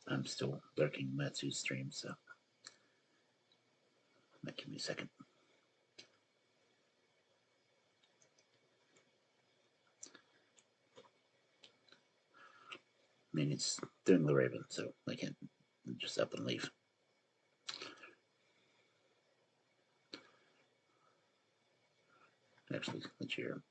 I'm still lurking Matsu's stream, so give me a second. I mean, it's doing the Raven, so I can't just up and leave. Actually, let's hear him.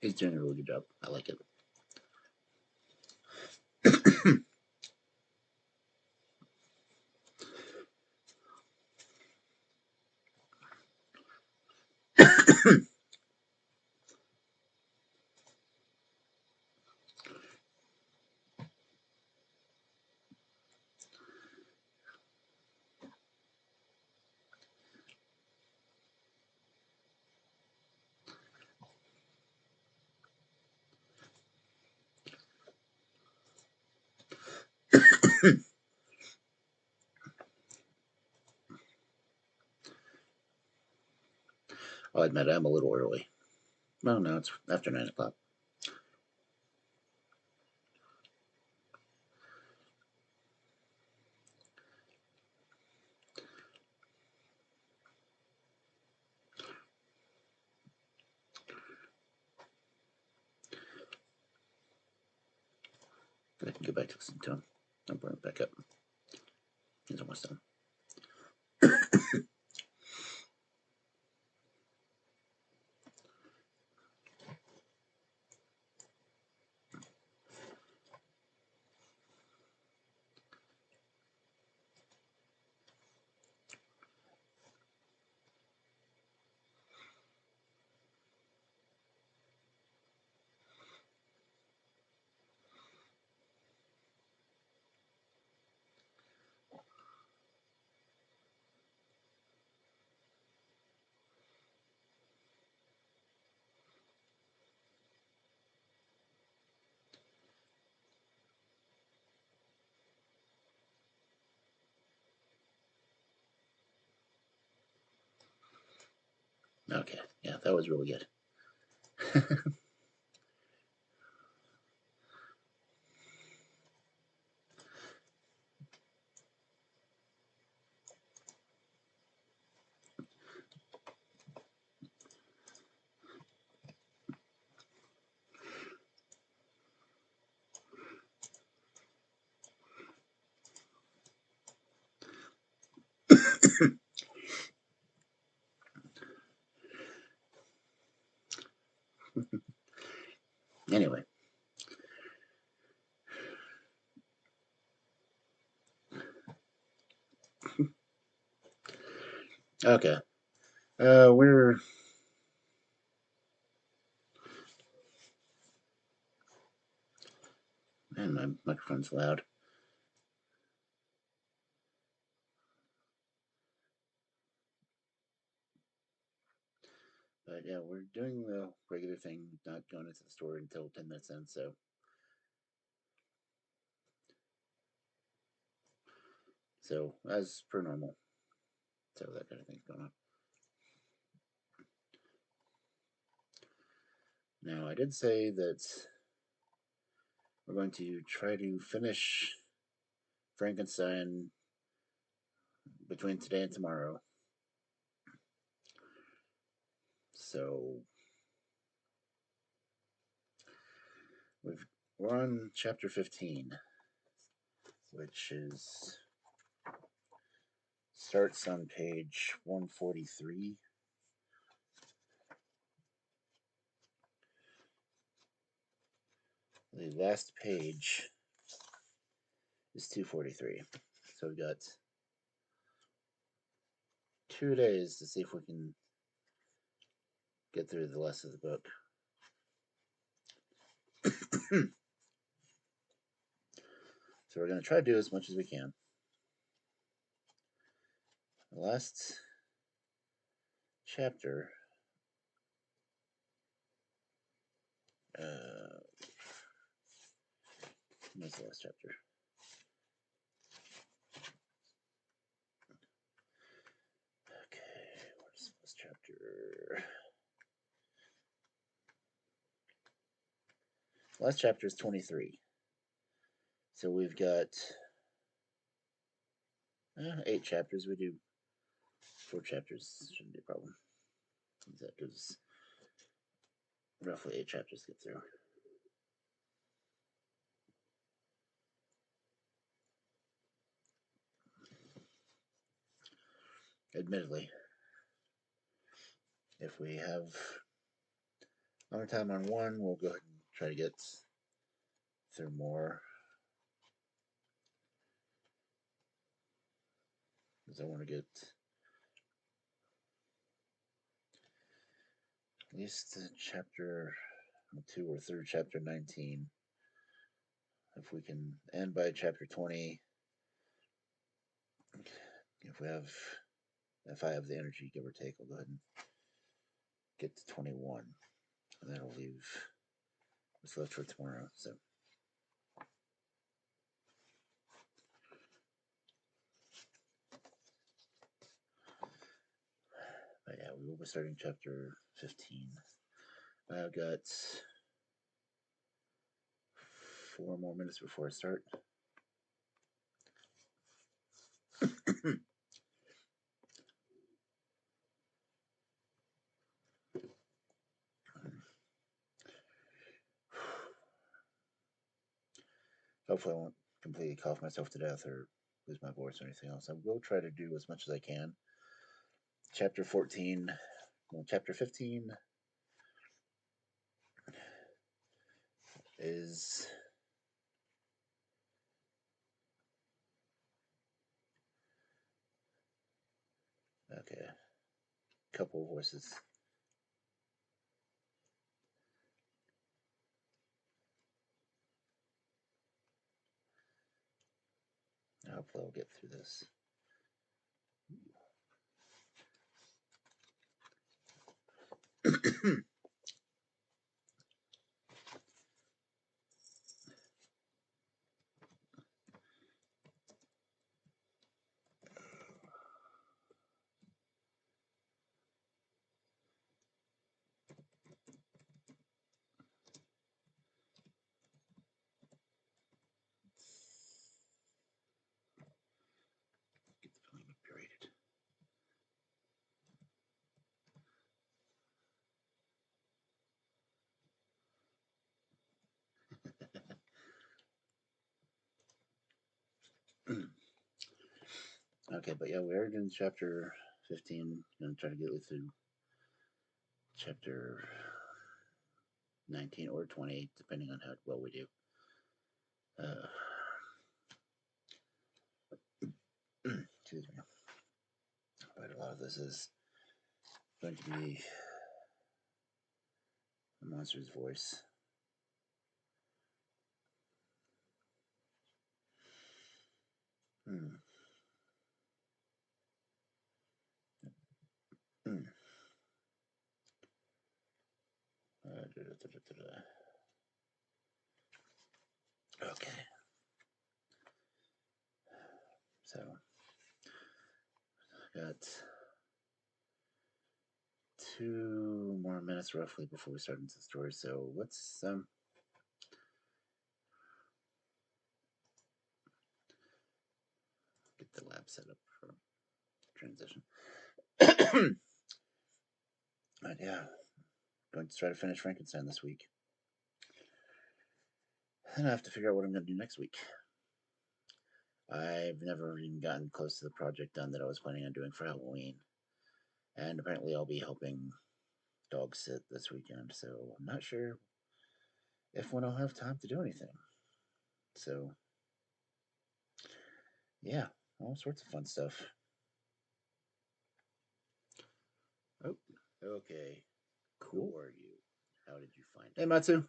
He's doing a really good job. I like it. I'll admit I'm a little early. Well, no, it's after 9 o'clock. I can go back to listen to him. I'll bring it back up. He's almost done. Okay, yeah, that was really good. Anyway. Okay. We're man, my microphone's loud. But yeah, we're doing the regular thing, not going into the story until 10 minutes in, so as per normal. So that kind of thing's going on. Now I did say that we're going to try to finish Frankenstein between today and tomorrow. So we're on chapter 15, which starts on page 143. The last page is 243. So we've got 2 days to see if we can get through the rest of the book. So we're going to try to do as much as we can. The last chapter, what's the last chapter? Okay, where's the last chapter? Last chapter is 23. So we've got 8 chapters. We do 4 chapters. Shouldn't be a problem. That gives roughly 8 chapters to get through. Admittedly, if we have more time on one, we'll go ahead and try to get through more. Because I want to get at least chapter 2 or through chapter 19. If we can end by chapter 20, if I have the energy, give or take, I'll go ahead and get to 21. And that'll leave what's left for tomorrow. So. But yeah, we will be starting chapter 15. I've got 4 more minutes before I start. Hopefully I won't completely cough myself to death or lose my voice or anything else. I will try to do as much as I can. Chapter 15 is okay. Couple of voices. Hopefully I'll get through this. Get the volume upgraded. Okay, but yeah, we are doing chapter 15. I'm going to try to get through chapter 19 or 20, depending on how well we do. Excuse me. But a lot of this is going to be a monster's voice. Okay. So, got 2 more minutes roughly before we start into the story. So let's get the lab set up for transition. But yeah, going to try to finish Frankenstein this week. And I have to figure out what I'm going to do next week. I've never even gotten close to the project done that I was planning on doing for Halloween. And apparently I'll be helping dog sit this weekend, so I'm not sure if when I'll have time to do anything. So Yeah, all sorts of fun stuff. Oh, okay. Cool. Who are you? How did you find it? Hey, Matsu.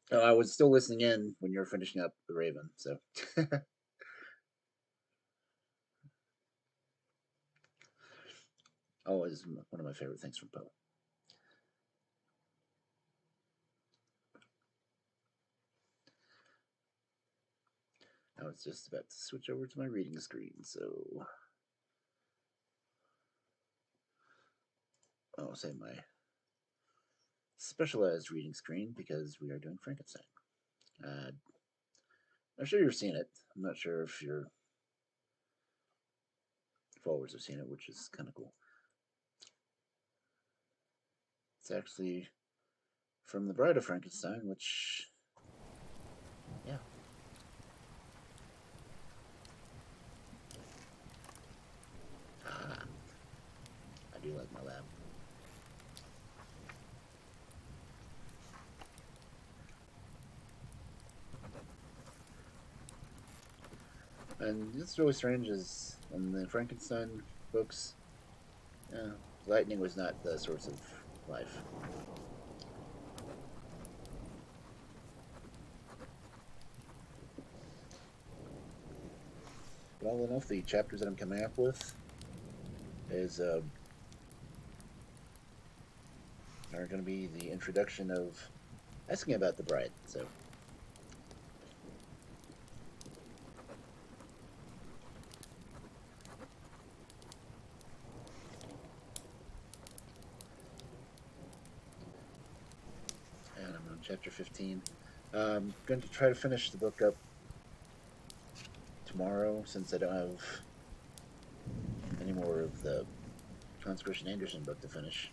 Oh, I was still listening in when you were finishing up The Raven, so. Always one of my favorite things from Poe. I was just about to switch over to my reading screen, so I'll say my specialized reading screen because we are doing Frankenstein. I'm sure you've seen it. I'm not sure if your followers have seen it, which is kind of cool. It's actually from The Bride of Frankenstein, which, yeah. Ah, I do like my lab. And it's really strange is in the Frankenstein books, lightning was not the source of life. Well enough, the chapters that I'm coming up with is are going to be the introduction of asking about the bride. So and I'm on chapter 15. I'm going to try to finish the book up tomorrow since I don't have any more of the Hans Christian Andersen book to finish.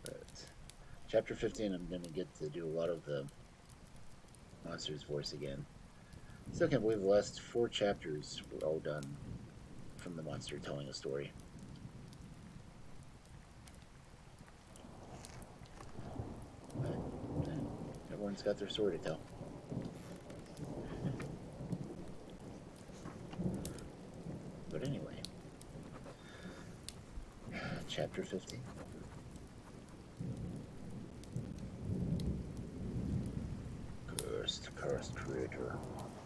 But chapter 15, I'm going to get to do a lot of the monster's voice again. Still can't believe the last 4 chapters were all done from the monster telling a story. But everyone's got their story to tell. But anyway, chapter 15. Cursed creator,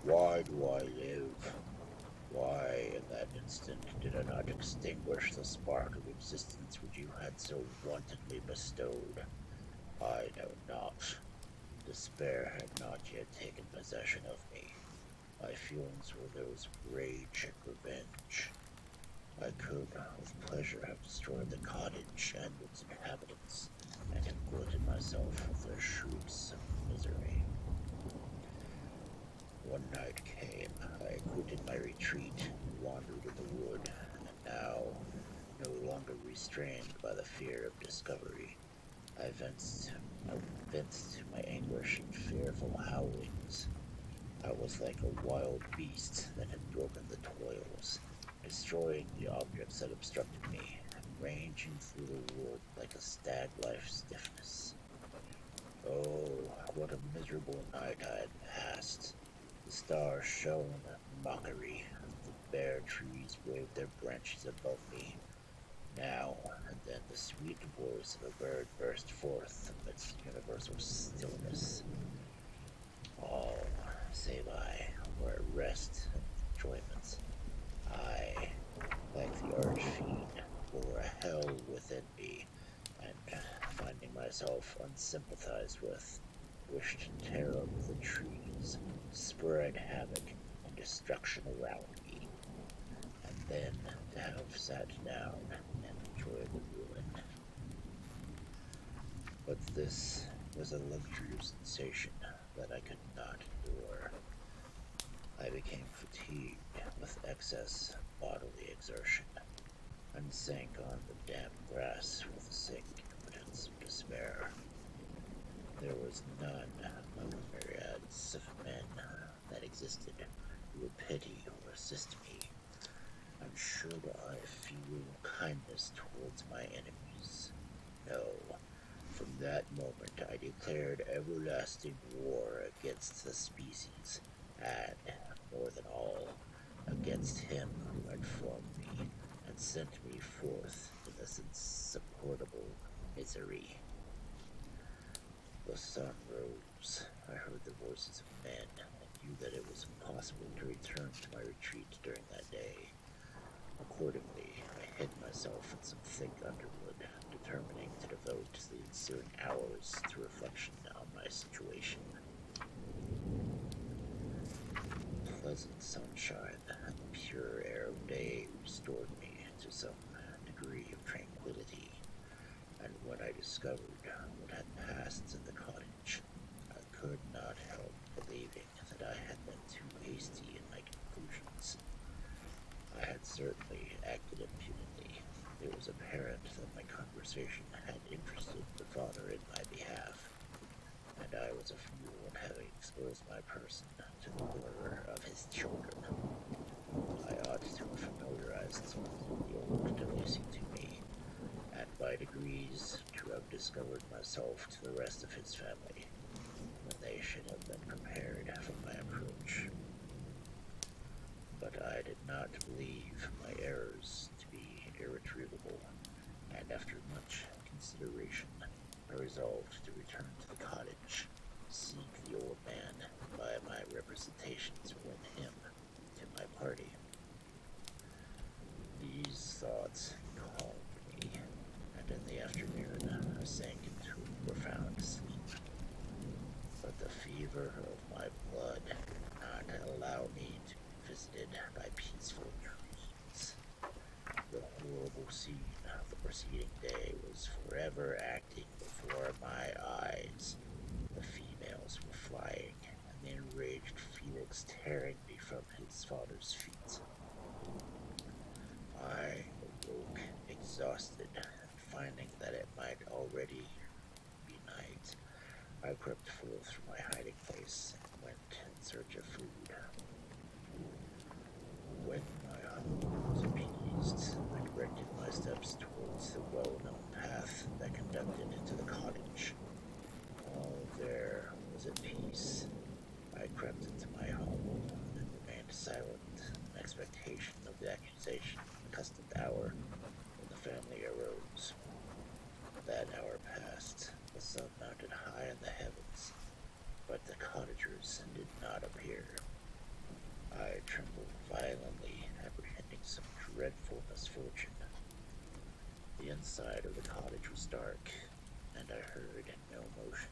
why do I live? Why, in that instant, did I not extinguish the spark of existence which you had so wantonly bestowed? I know not. Despair had not yet taken possession of me. My feelings were those of rage and revenge. I could, with pleasure, have destroyed the cottage and its inhabitants, and have glutted myself with their shrieks of misery. One night came, I quitted my retreat and wandered in the wood, and now, no longer restrained by the fear of discovery, I vents my anguish in fearful howlings. I was like a wild beast that had broken the toils, destroying the objects that obstructed me, and ranging through the wood like a stag-life stiffness. Oh, what a miserable night I had passed. The stars shone in mockery, the bare trees waved their branches above me. Now and then the sweet voice of a bird burst forth amidst universal stillness. All, save I, were at rest and enjoyment. I, like the arch-fiend, bore a hell within me, and, finding myself unsympathized with, wished to tear up the trees, spread havoc and destruction around me, and then to have sat down and enjoyed the ruin. But this was a luxury of sensation that I could not endure. I became fatigued with excess bodily exertion, and sank on the damp grass with the sick impotence of despair. There was none of the myriads of men that existed who would pity or assist me, and should I feel kindness towards my enemies? No. From that moment I declared everlasting war against the species, and, more than all, against him who had formed me and sent me forth in this insupportable misery. The sun rose. I heard the voices of men and knew that it was impossible to return to my retreat during that day. Accordingly, I hid myself in some thick underwood, determining to devote the ensuing hours to reflection on my situation. Pleasant sunshine and the pure air of day restored me to some degree of tranquility, and when I discovered what had passed in the cottage, I could not help believing that I had been too hasty in my conclusions. I had certainly acted impudently. It was apparent that my conversation had interested the father in my behalf, and I was a fool in having exposed my person to the horror of his children. I ought to have familiarized the old Delacey to me, and by degrees to have discovered myself to the rest of his family, when they should have been prepared for my approach. But I did not believe my errors to be irretrievable, and after much consideration, I resolved to return to the cottage, seek the old man, and by my representations win him to my party. These thoughts calmed me, and in the afternoon I sank into a profound sleep. But the fever of my blood did not allow me to be visited by peaceful dreams. The horrible scene of the preceding day was forever acting before my eyes. The females were flying, and the enraged Felix tearing me from his father's feet. I awoke exhausted, and finding that it might already be night, I crept forth from my hiding place and went in search of food. When my hunger was appeased, I directed my steps towards the well-known path that conducted to the cottage. All there was at peace. I crept into my hovel and remained silent in expectation of the accusation accustomed hour when the family arose. That hour passed, the sun mounted high in the heavens, but the cottagers did not appear. I trembled violently, apprehending some dreadful misfortune. The inside of the cottage was dark, and I heard no motion.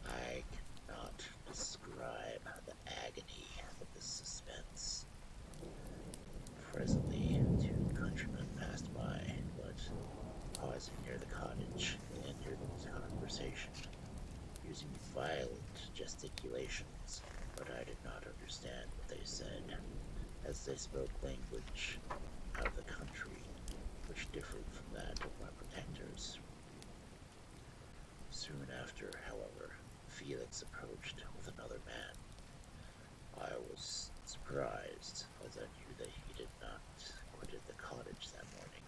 I cannot describe the agony of this suspense. Presently, two countrymen passed by, but, pausing near the cottage, they entered into conversation, using violent gesticulations, but I did not understand what they said, as they spoke language out of the country, which differed from that of my protectors. Soon after, however, Felix approached with another man. I was surprised, as I knew that he did not quit the cottage that morning,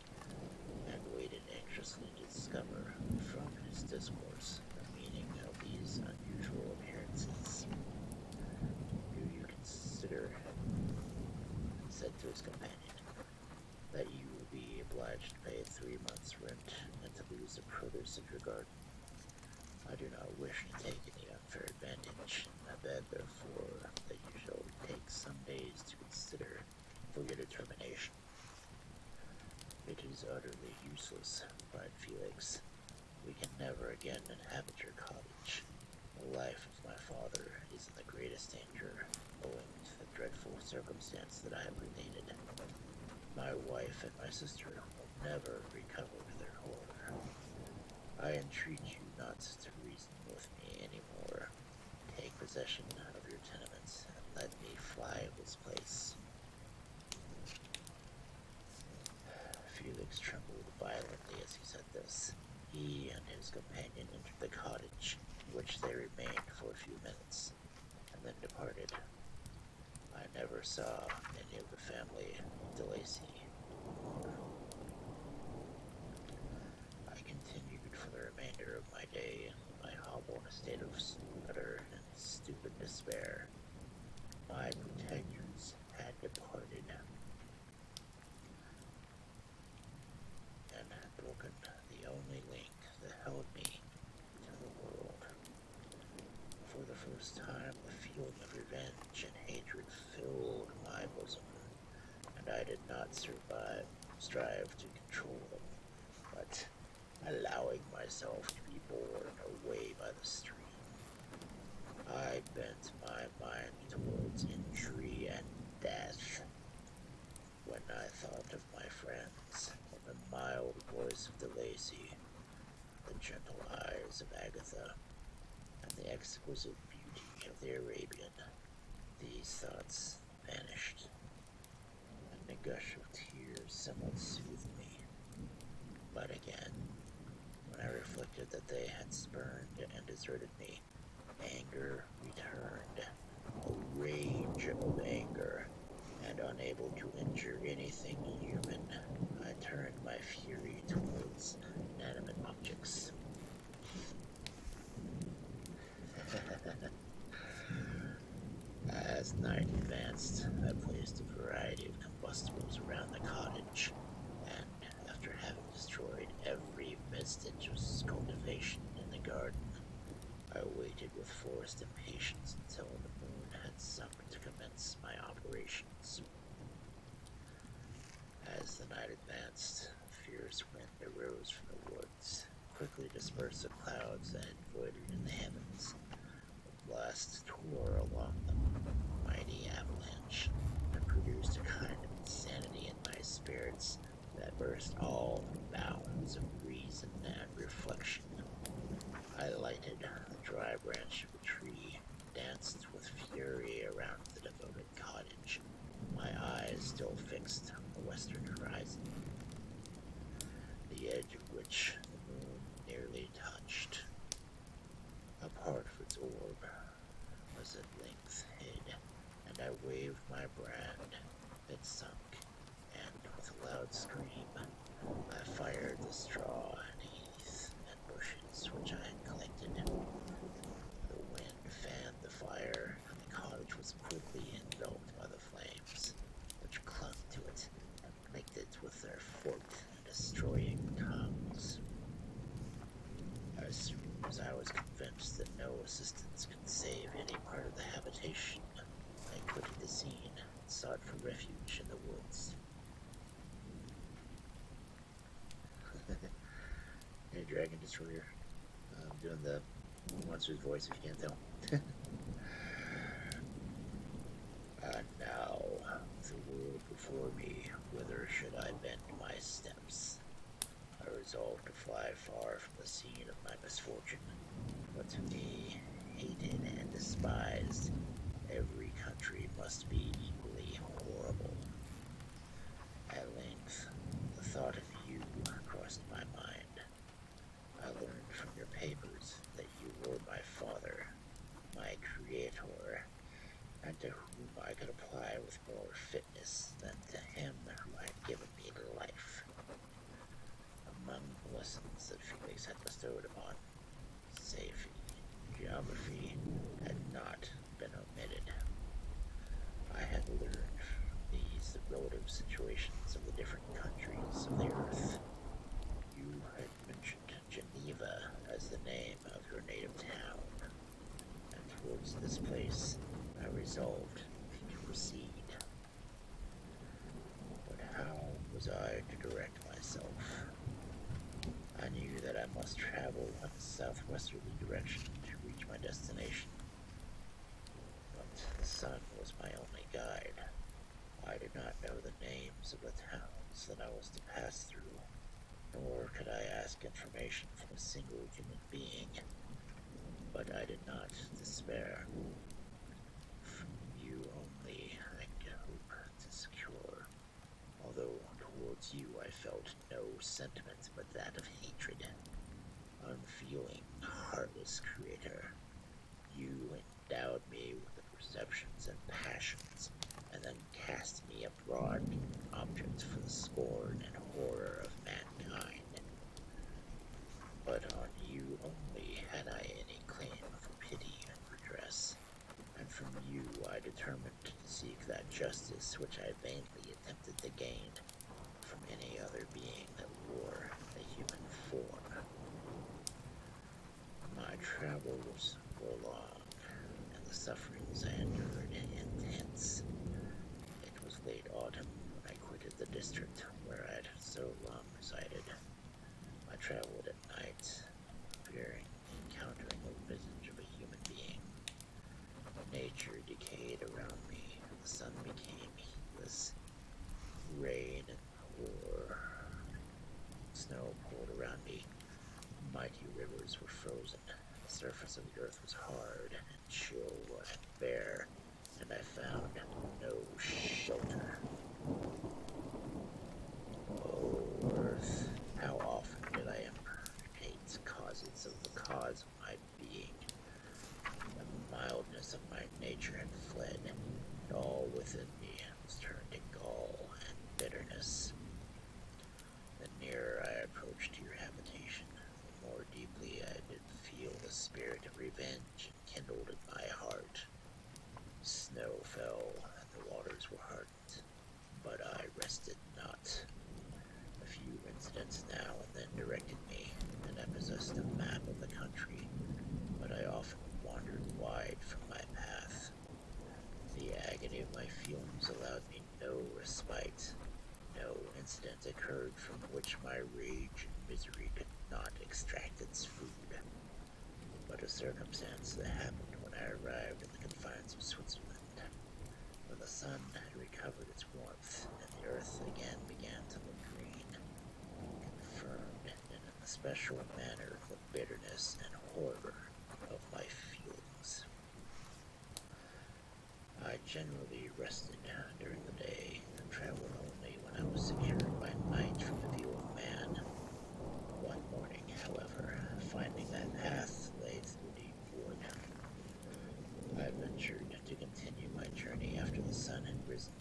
and waited anxiously to discover, from his discourse, the meaning of these unusual appearances. Do you consider, he said to his companion, that you will be obliged to pay 3 months' rent and to lose the produce of your garden? I do not wish to take any unfair advantage. I beg, therefore, that you shall take some days to consider for your determination. It is utterly useless, replied Felix. We can never again inhabit your cottage. The life of my father is in the greatest danger, owing to the dreadful circumstance that I have related. My wife and my sister will never recover their horror. I entreat you not to reason with me any more. Take possession of your tenements and let me fly this place. Felix trembled violently as he said this. He and his companion entered the cottage, never saw any of the family of DeLacy. I continued for the remainder of my day, my hovel in a state of utter and stupid despair. My protectors had departed and had broken the only link that held me to the world. For the first time, the feeling of revenge and hatred filled my bosom, and I did not strive to control them, but allowing myself to be borne away by the stream. I bent my mind towards injury and death. When I thought of my friends, of the mild voice of DeLacy, the gentle eyes of Agatha, and the exquisite beauty of the Arabian, these thoughts vanished, and a gush of tears somewhat soothed me. But again, when I reflected that they had spurned and deserted me, anger returned, a rage of anger, and unable to injure anything human, I turned my fury towards inanimate objects. As night advanced, I placed a variety of combustibles around the cottage, and after having destroyed every vestige of cultivation in the garden, I waited with forced impatience until the moon had sunk to commence my operations. As the night advanced, a fierce wind arose from the woods, quickly dispersed the clouds that had voided in the heavens. The blast tore along them, a mighty avalanche, and produced a kind of insanity in my spirits that burst all bounds of reason and reflection. I lighted the dry branch of a tree, danced with fury around the devoted cottage, my eyes still fixed on the western horizon, the edge of which the moon nearly touched. A part of its orb was at length hid, and I waved my brand. It sunk, and with a loud scream, I fired the straw and heath and bushes which I had collected. The wind fanned the fire, and the cottage was quickly enveloped by the flames, which clung to it and licked it with their forked and destroying tongues. As soon as I was convinced that no assistance could save any part of the habitation, I quitted the scene and sought for refuge in the woods. Hey, Dragon Destroyer. I'm doing the monster's voice if you can't tell. And now, with the world before me, whither should I bend my steps? I resolved to fly far from the scene of my misfortune, but to me, hated and despised, every country must be equally horrible. At length, the thought of you crossed my mind. I learned from your papers that you were my father, my creator, and to whom I could apply with more fitness than to him who had given me life. Among the lessons that Felix had bestowed upon safety, geography had not been omitted. I had learned from these the relative situations of the different countries of the earth. You had mentioned Geneva as the name of your native town, and towards this place I resolved to proceed. But how was I to direct myself? I knew that I must travel in a southwesterly direction to reach my destination, but the sun was my only guide. I did not know the names of the towns that I was to pass through, nor could I ask information from a single human being. But I did not despair. From you only I could hope to secure, although towards you I felt no sentiment but that of hatred. Unfeeling, heartless creator, you endowed me with the perceptions and passions, and then seek that justice which I vainly attempted to gain from any other being that wore a human form. My travels were long, and the sufferings I endured intense. It was late autumn when I quitted the district where I had so long resided. I traveled at night, fearing encountering the visage of a human being. Nature decayed around me, the sun became heatless, rain and pour, snow poured around me, mighty rivers were frozen, the surface of the earth was hard and chill and bare, and I found no shelter. Oh, earth, how often did I impregnate causes of the cause of my being? The mildness of my nature had fled, and all within me was turned to gall and bitterness. The nearer I approached your habitation, the more deeply I did feel the spirit of revenge enkindled in my heart. Snow fell, and the waters were hardened, but I rested not. A few incidents now and then directed me, and I possessed a map of the country, but I often wandered wide from my path. The agony of my feelings allowed me no respite. No incident occurred from which my rage and misery could not extract its food. But a circumstance that happened when I arrived in the confines of Switzerland, when the sun had recovered its warmth and the earth again began to look green, confirmed in an especial manner the bitterness and horror of my feelings. I generally rested during the day and traveled only when I was secured by night from the view of man. One morning, however, finding that path lay through deep wood, I ventured to continue my journey after the sun had risen.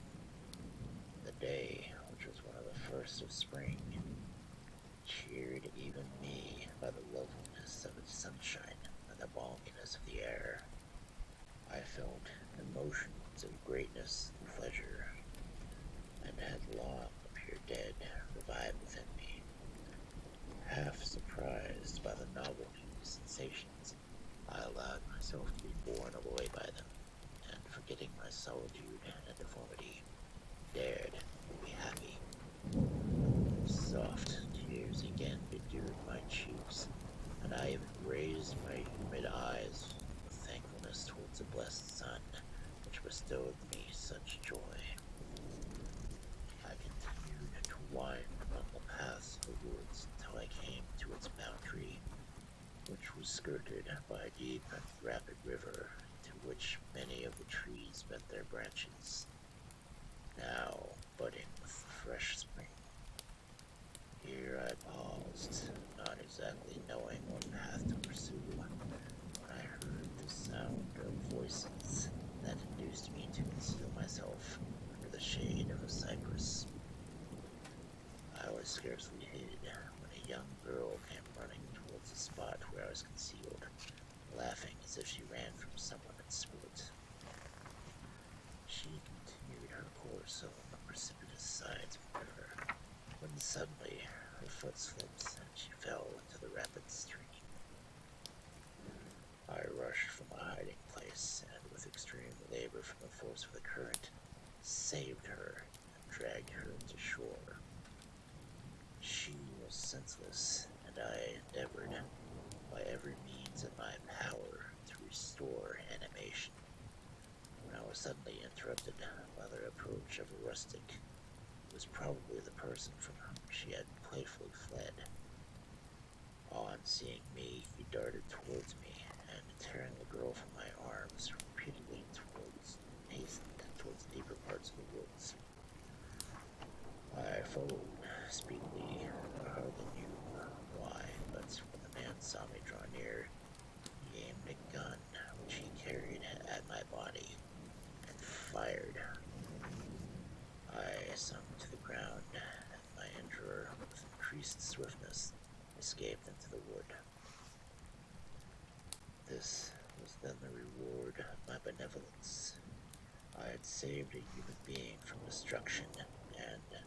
The day, which was one of the first of spring, cheered even me by the loveliness of its sunshine and the balminess of the air. I felt emotions of greatness and pleasure, and had long appeared dead, revive within me. Half surprised by the novelty of these sensations, I allowed myself to be borne away by them, and forgetting my solitude and deformity, dared to be happy. Soft tears again bedewed my cheeks, and I even raised my humid eyes with thankfulness towards the blessed sun, which bestowed me such joy. I continued to wind among the paths of the woods until I came to its boundary, which was skirted by a deep and rapid river, to which many of the trees bent their branches, now budding with the fresh spring. Here I paused, not exactly knowing what path to pursue, when I heard the sound of voices that induced me to conceal myself under the shade of a cypress. I was scarcely hid when a young girl came running towards the spot where I was concealed, laughing as if she ran from someone in sport. She continued her course along the precipitous sides of the river, when suddenly her foot slipped and she fell into the rapid stream. I rushed from a hiding place, and with extreme labor from the force of the current, saved her and dragged her to shore. She was senseless, and I endeavored, by every means in my power, to restore animation, when I was suddenly interrupted by the approach of a rustic, who was probably the person from whom she had playfully fled. On seeing me, he darted towards me, and tearing the girl from my arms, repeatedly hastened towards the deeper parts of the woods. I followed speedily. I hardly knew why, but when the man saw me draw near, he aimed a gun which he carried at my body and fired. I sunk to the ground, and my injurer, with increased swiftness, escaped into the wood. This was then the reward of my benevolence. I had saved a human being from destruction, and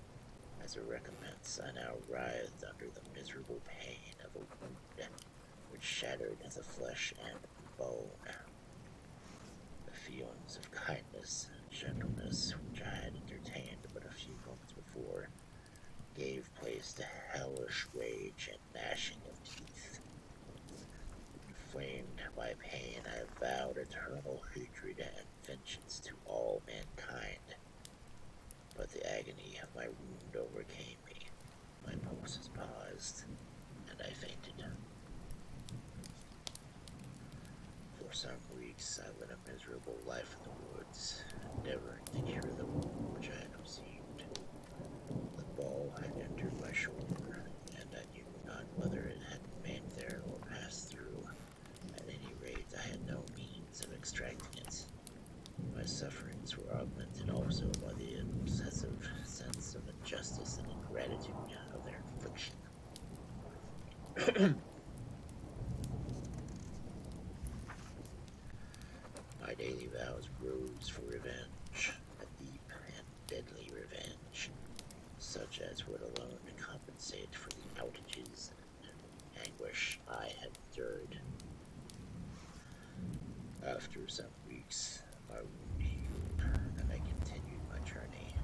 as a recompense, I now writhed under the miserable pain of a wound which shattered the flesh and bone. The feelings of kindness and gentleness which I had entertained but a few moments before gave place to hellish rage and gnashing of teeth. Inflamed by pain, I vowed eternal hatred and vengeance to all mankind. But the agony of my wound overcame me. My pulses paused, and I fainted. For some weeks, I led a miserable life in the woods, endeavoring to cure the wound which I had received. The ball had entered my shoulder, and I knew not whether it had remained there or passed through. At any rate, I had no means of extracting it. My sufferings were augmented also by the obsessive sense of injustice and ingratitude of their infliction. My daily vows rose for revenge, a deep and deadly revenge, such as would alone compensate for the outages and anguish I had endured. After some weeks, my wound healed, and I continued my journey.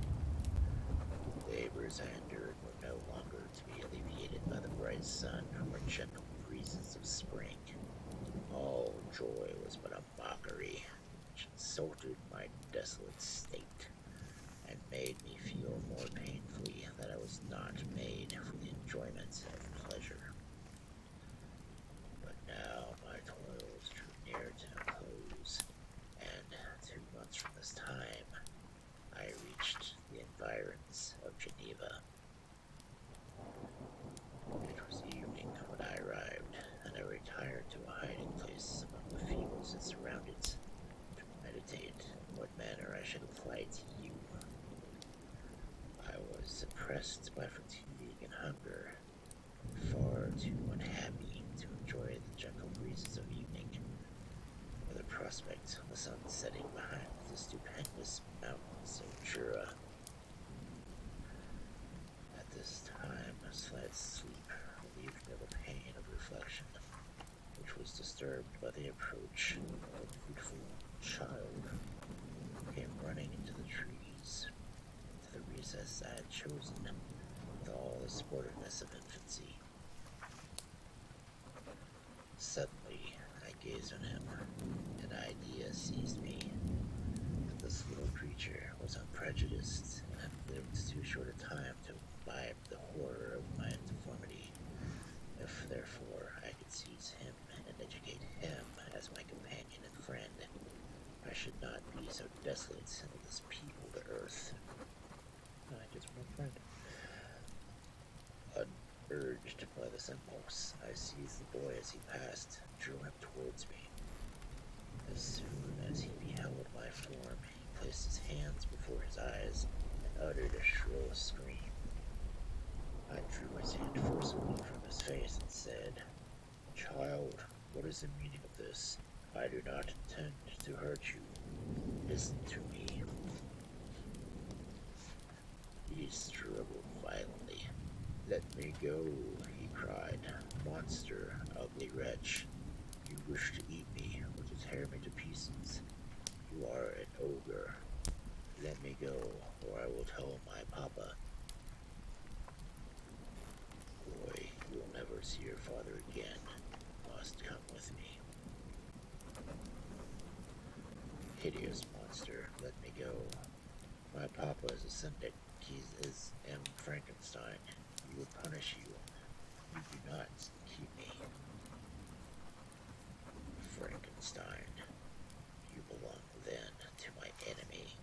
The labors I endured were no longer to be alleviated by the bright sun or gentle breezes of spring. All joy was but a mockery, which insulted my desolate state, and made me feel more painfully that I was not made for the enjoyment of pleasure. But now my toils drew near to a close, and 2 months from this time, I reached the environs of Geneva. It was evening when I arrived, and I retired to a hiding place among the fields that surround it, to meditate in what manner I should apply to you. I was oppressed by fatigue and hunger, far too unhappy to enjoy the gentle breezes of evening, or the prospect of the sun setting behind the stupendous mountains of Jura. At this time, a slight sleep relieved me of the pain of reflection, which was disturbed by the approach of a beautiful child who came running into the trees, into the recess I had chosen with all the sportiveness of infancy. Suddenly, I gazed on him. An idea seized me that this little creature was unprejudiced and had lived too short a time to imbibe the horror of my deformity. If, therefore, I could seize him and educate him as my companion and friend, I should not be so desolate in this peopled earth. I just want a friend. Urged by this impulse, I seized the boy as he passed and drew him towards me. As soon as he beheld my form, he placed his hands before his eyes and uttered a shrill scream. I drew his hand forcibly from his face and said, "Child, what is the meaning of this? I do not intend to hurt you. Listen to me." He struggled violently. "Let me go," he cried. "Monster, ugly wretch, you wish to eat me or to tear me to pieces. You are an ogre. Let me go, or I will tell my papa. Boy, you will never see your father again. You must come with me." "Hideous monster, let me go. My papa is a syndic. He is M. Frankenstein. He will punish you. You do not keep me." "Frankenstein, you belong then to my enemy,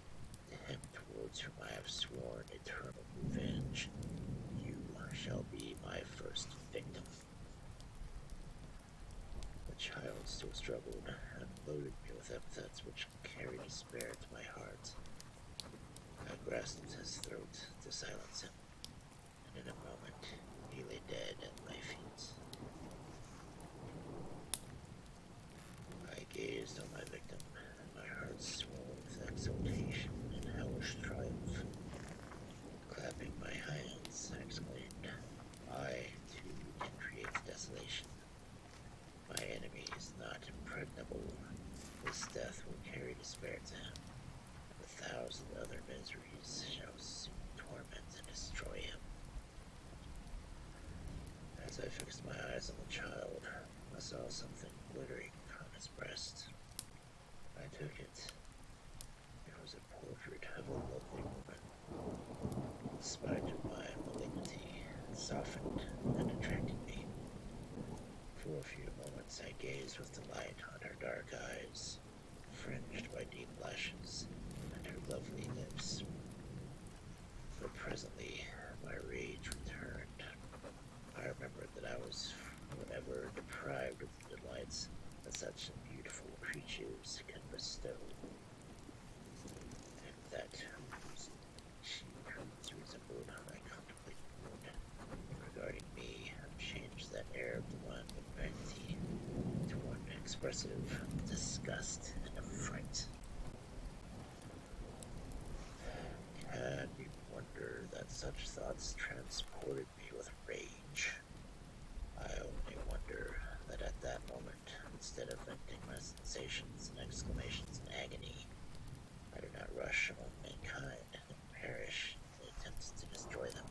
to him towards whom I have sworn eternal revenge. You shall be my first victim." The child still struggled and loaded me with epithets which carried despair to my heart. I grasped his throat to silence him, and in a moment he lay dead at my feet. I gazed on my victim, and my heart swelled with exultation. miseries shall soon torment and destroy him. As I fixed my eyes on the child, I saw something glittering on his breast. I took it. It was a portrait of a lovely woman. In spite of my malignity, it softened and attracted me. For a few moments I gazed with delight on her dark eyes, fringed by deep lashes, and her lovely lips. But presently my rage returned. I remembered that I was forever deprived of the delights that such beautiful creatures can bestow, and that she whose resembled I contemplated would, regarding me, have changed that air of divine vanity to one expressive disgust and affright. Can you wonder that such thoughts transported me with rage? I only wonder that at that moment, instead of venting my sensations and exclamations in agony, I did not rush among mankind and perish in attempts to destroy them.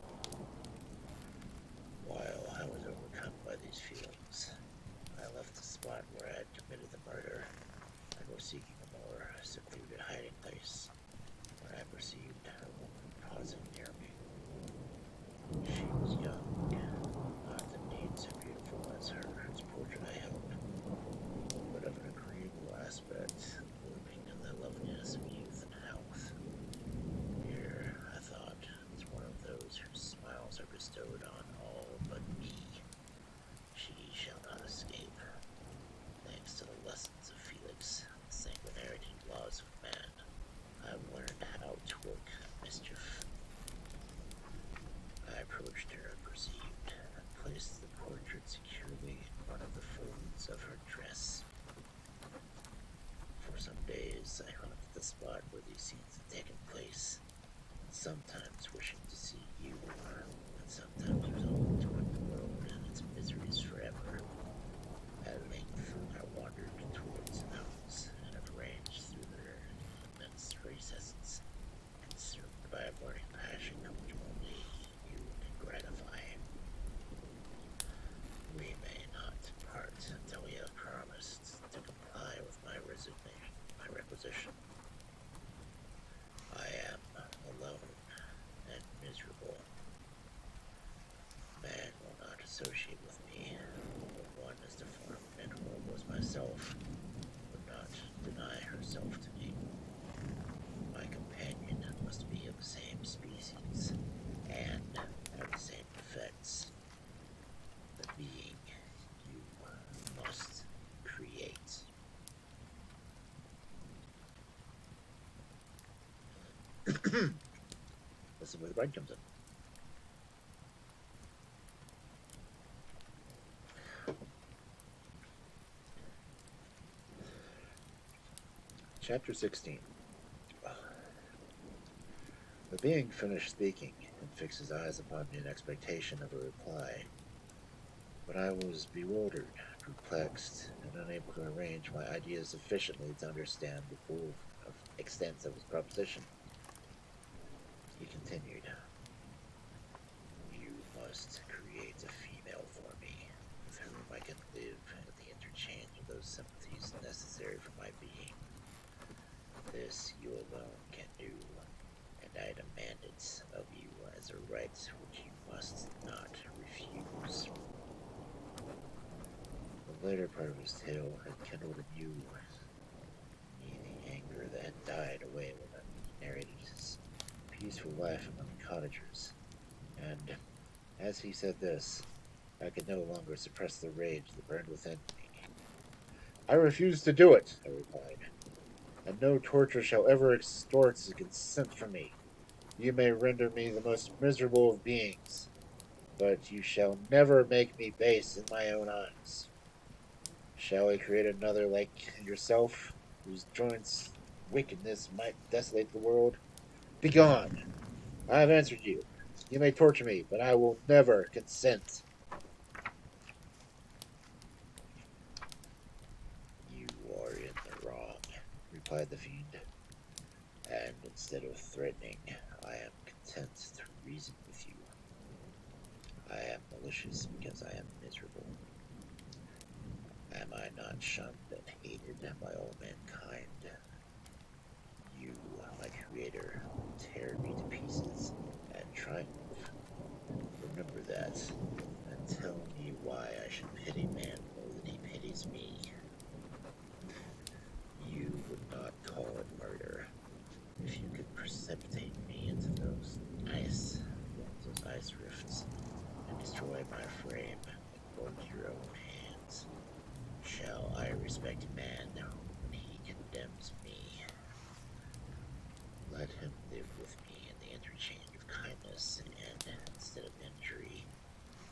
While I was overcome by these feelings, I left the spot where I had committed the murder and was seeking a more secluded hiding place, when I perceived a woman pausing near me. She was young, not indeed so beautiful as her whose portrait I held, but of an agreeable aspect, blooming in the loveliness of youth and health. Here, I thought, was one of those whose smiles are bestowed on all but me. She shall not escape. Thanks to the lessons of Felix, the sanguinarity laws of man, I've learned how to work mischief. I approached her unperceived and placed the portrait securely in one of the folds of her dress. For some days I haunted the spot where these scenes had taken place, sometimes wishing to see you, and sometimes resolving to quit the world and its miseries forever. At length I wandered towards the mountains and have ranged through their immense recesses, consumed by a burning passion which only you can gratify. We may not part until we have promised to comply with my requisition. I am alone and miserable. Man will not associate with me, but one as deformed and horrible as myself would not deny herself to me. My companion must be of the same species and have the same effects. The being you must create. This is where the bride comes in. Chapter 16. The being finished speaking and fixed his eyes upon me in expectation of a reply. But I was bewildered, perplexed, and unable to arrange my ideas sufficiently to understand the full extent of his proposition. He continued, "You must create a female for me, with whom I can live in the interchange of those sympathies necessary for my being. This you alone can do, and I demand it of you as a right which you must not refuse." The later part of his tale had kindled anew me the anger that had died away when he narrated his peaceful life among the cottagers, and as he said this, I could no longer suppress the rage that burned within me. "I refuse to do it," I replied, "and no torture shall ever extort consent from me. You may render me the most miserable of beings, but you shall never make me base in my own eyes. Shall I create another like yourself, whose joints wickedness might desolate the world? Begone! I have answered you. You may torture me, but I will never consent." "You are in the wrong," replied the fiend. And instead of threatening, I am content to reason with you. I am malicious because I am miserable. Am I not shunned and hated by all mankind? You, my creator, tear me to pieces and triumph. Remember that, and tell me why I should pity man more than he pities me. You would not call it murder if you could precipitate me into those ice rifts, and destroy my frame with your own hands. Shall I respect man when he condemns me? Let him live with me in the interchange of kindness, and instead of injury,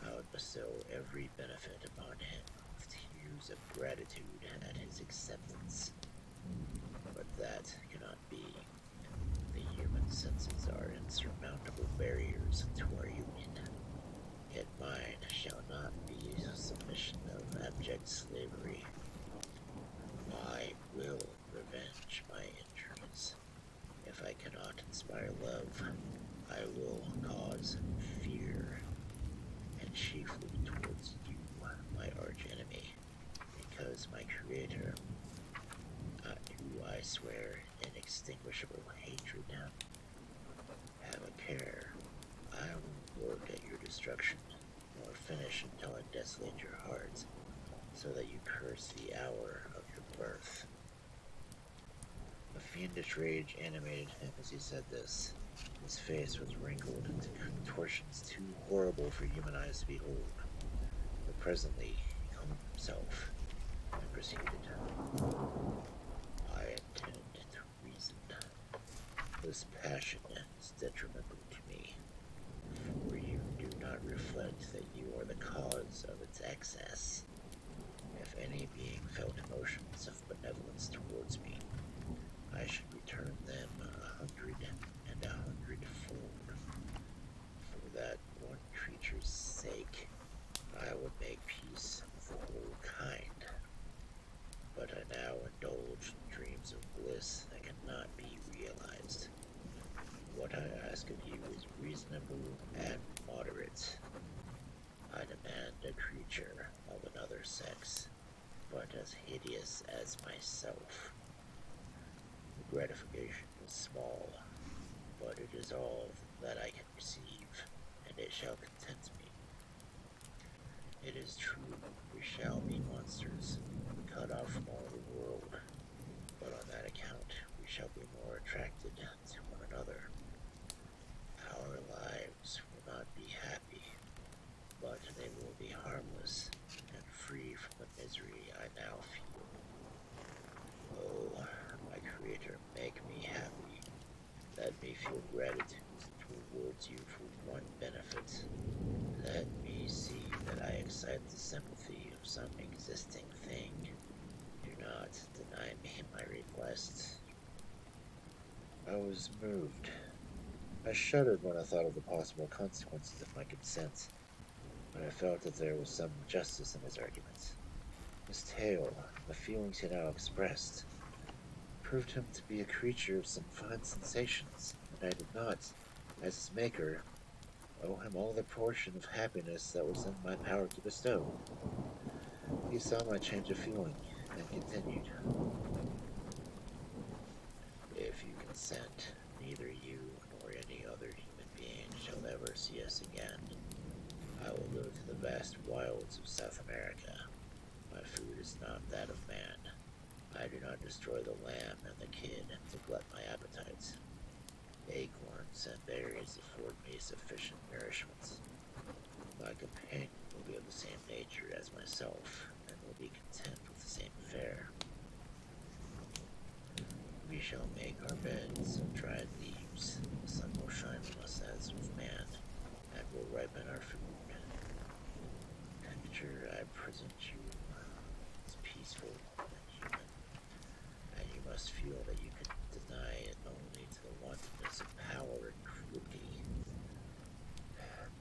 I would bestow every benefit upon him with tears of gratitude at his acceptance. But that cannot be. The human senses are insurmountable barriers to our union. Yet mine shall not be a submission of abject slavery. I will revenge my injuries. If I cannot inspire love, I will cause fear, and chiefly towards you, my archenemy, because my creator, who I swear inextinguishable hatred, have a care. I will work at your destruction, nor finish until I desolate your heart, so that you curse the hour of your birth. A fiendish rage animated him as he said this. His face was wrinkled into contortions too horrible for human eyes to behold. But presently he calmed himself and proceeded. I intend to reason. This passion is detrimental to me, for you do not reflect that you are the cause of its excess. If any being felt emotions of benevolence towards me, I should return them 100 and 100-fold. For that one creature's sake, I would make peace with the whole kind. But I now indulge in dreams of bliss that cannot be realized. What I ask of you is reasonable and moderate. I demand a creature of another sex, but as hideous as myself. The gratification is small, but it is all that I can receive, and it shall content me. It is true, we shall be monsters, cut off from all the world, but on that account we shall be more attracted to one another. Our lives will not be happy, but they will be harmless and free from the misery I now feel. Oh, my Creator, make me happy. Let me feel gratitude towards you for one benefit. Let me see that I excite the sympathy of some existing thing. Do not deny me my request. I was moved. I shuddered when I thought of the possible consequences of my consent, but I felt that there was some justice in his arguments. His tale, the feelings he now expressed, proved him to be a creature of some fine sensations, and I did not, as his maker, owe him all the portion of happiness that was in my power to bestow. He saw my change of feeling, and continued, If you consent, neither you nor any other human being shall ever see us again. I will go to the vast wilds of South America. My food is not that of man. I do not destroy the lamb and the kid to glut my appetites. Acorns and berries afford me sufficient nourishment. My companion will be of the same nature as myself, and will be content with the same fare. We shall make our beds of dried leaves. The sun will shine on us as with man, and will ripen our food. The picture I present you is peaceful and human, and you must feel that you can deny it only to the wantonness of power and cruelty.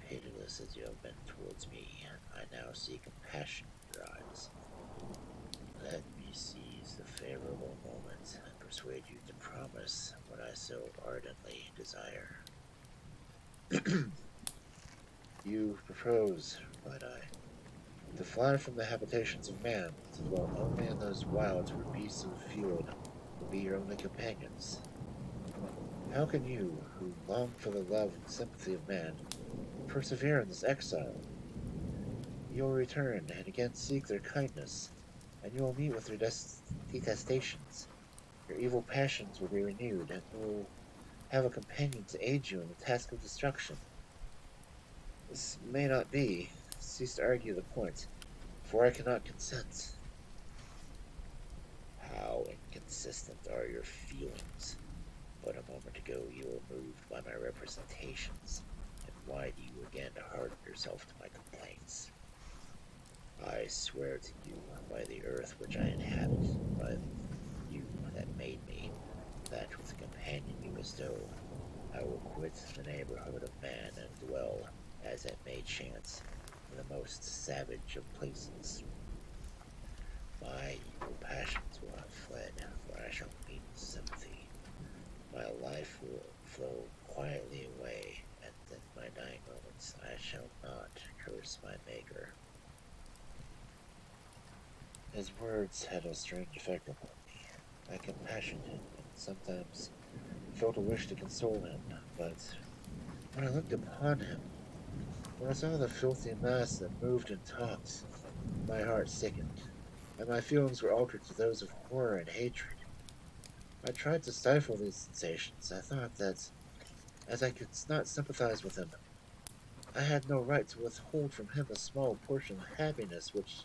Pitiless as you have been towards me, I now see compassion in your eyes. Let me seize the favorable moment and persuade you to promise what I I so ardently desire. You propose, replied I, to fly from the habitations of man, to dwell only in those wilds where beasts of the field will be your only companions. How can you, who long for the love and sympathy of man, persevere in this exile? You will return and again seek their kindness, and you will meet with their detestations. Your evil passions will be renewed, and you will have a companion to aid you in the task of destruction. This may not be. Cease to argue the point, for I cannot consent. How inconsistent are your feelings? But a moment ago you were moved by my representations, and why do you again harden yourself to my complaints? I swear to you, by the earth which I inhabit, by you that made me, that with the companion you bestow, I will quit the neighborhood of man and dwell, as it may chance, in the most savage of places. My evil passions will have fled, for I shall meet with sympathy. My life will flow quietly away, and in my dying moments I shall not curse my Maker. His words had a strange effect upon me. I compassionated him, and sometimes felt a wish to console him, but when I looked upon him, when I saw the filthy mass that moved and talked, my heart sickened, and my feelings were altered to those of horror and hatred. I tried to stifle these sensations. I thought that, as I could not sympathize with him, I had no right to withhold from him a small portion of happiness which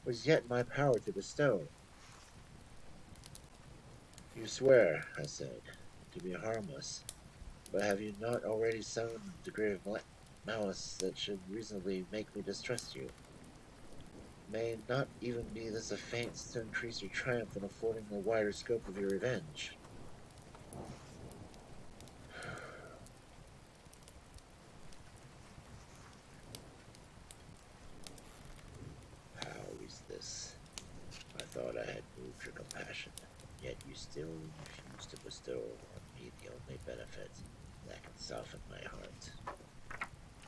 was yet in my power to bestow. You swear, I said, to be harmless, but have you not already sown a degree of malice that should reasonably make me distrust you? May not even be this a feint to increase your triumph in affording a wider scope of your revenge? How is this? I thought I had moved your compassion, and yet you still refuse to bestow on me the only benefit that can soften my heart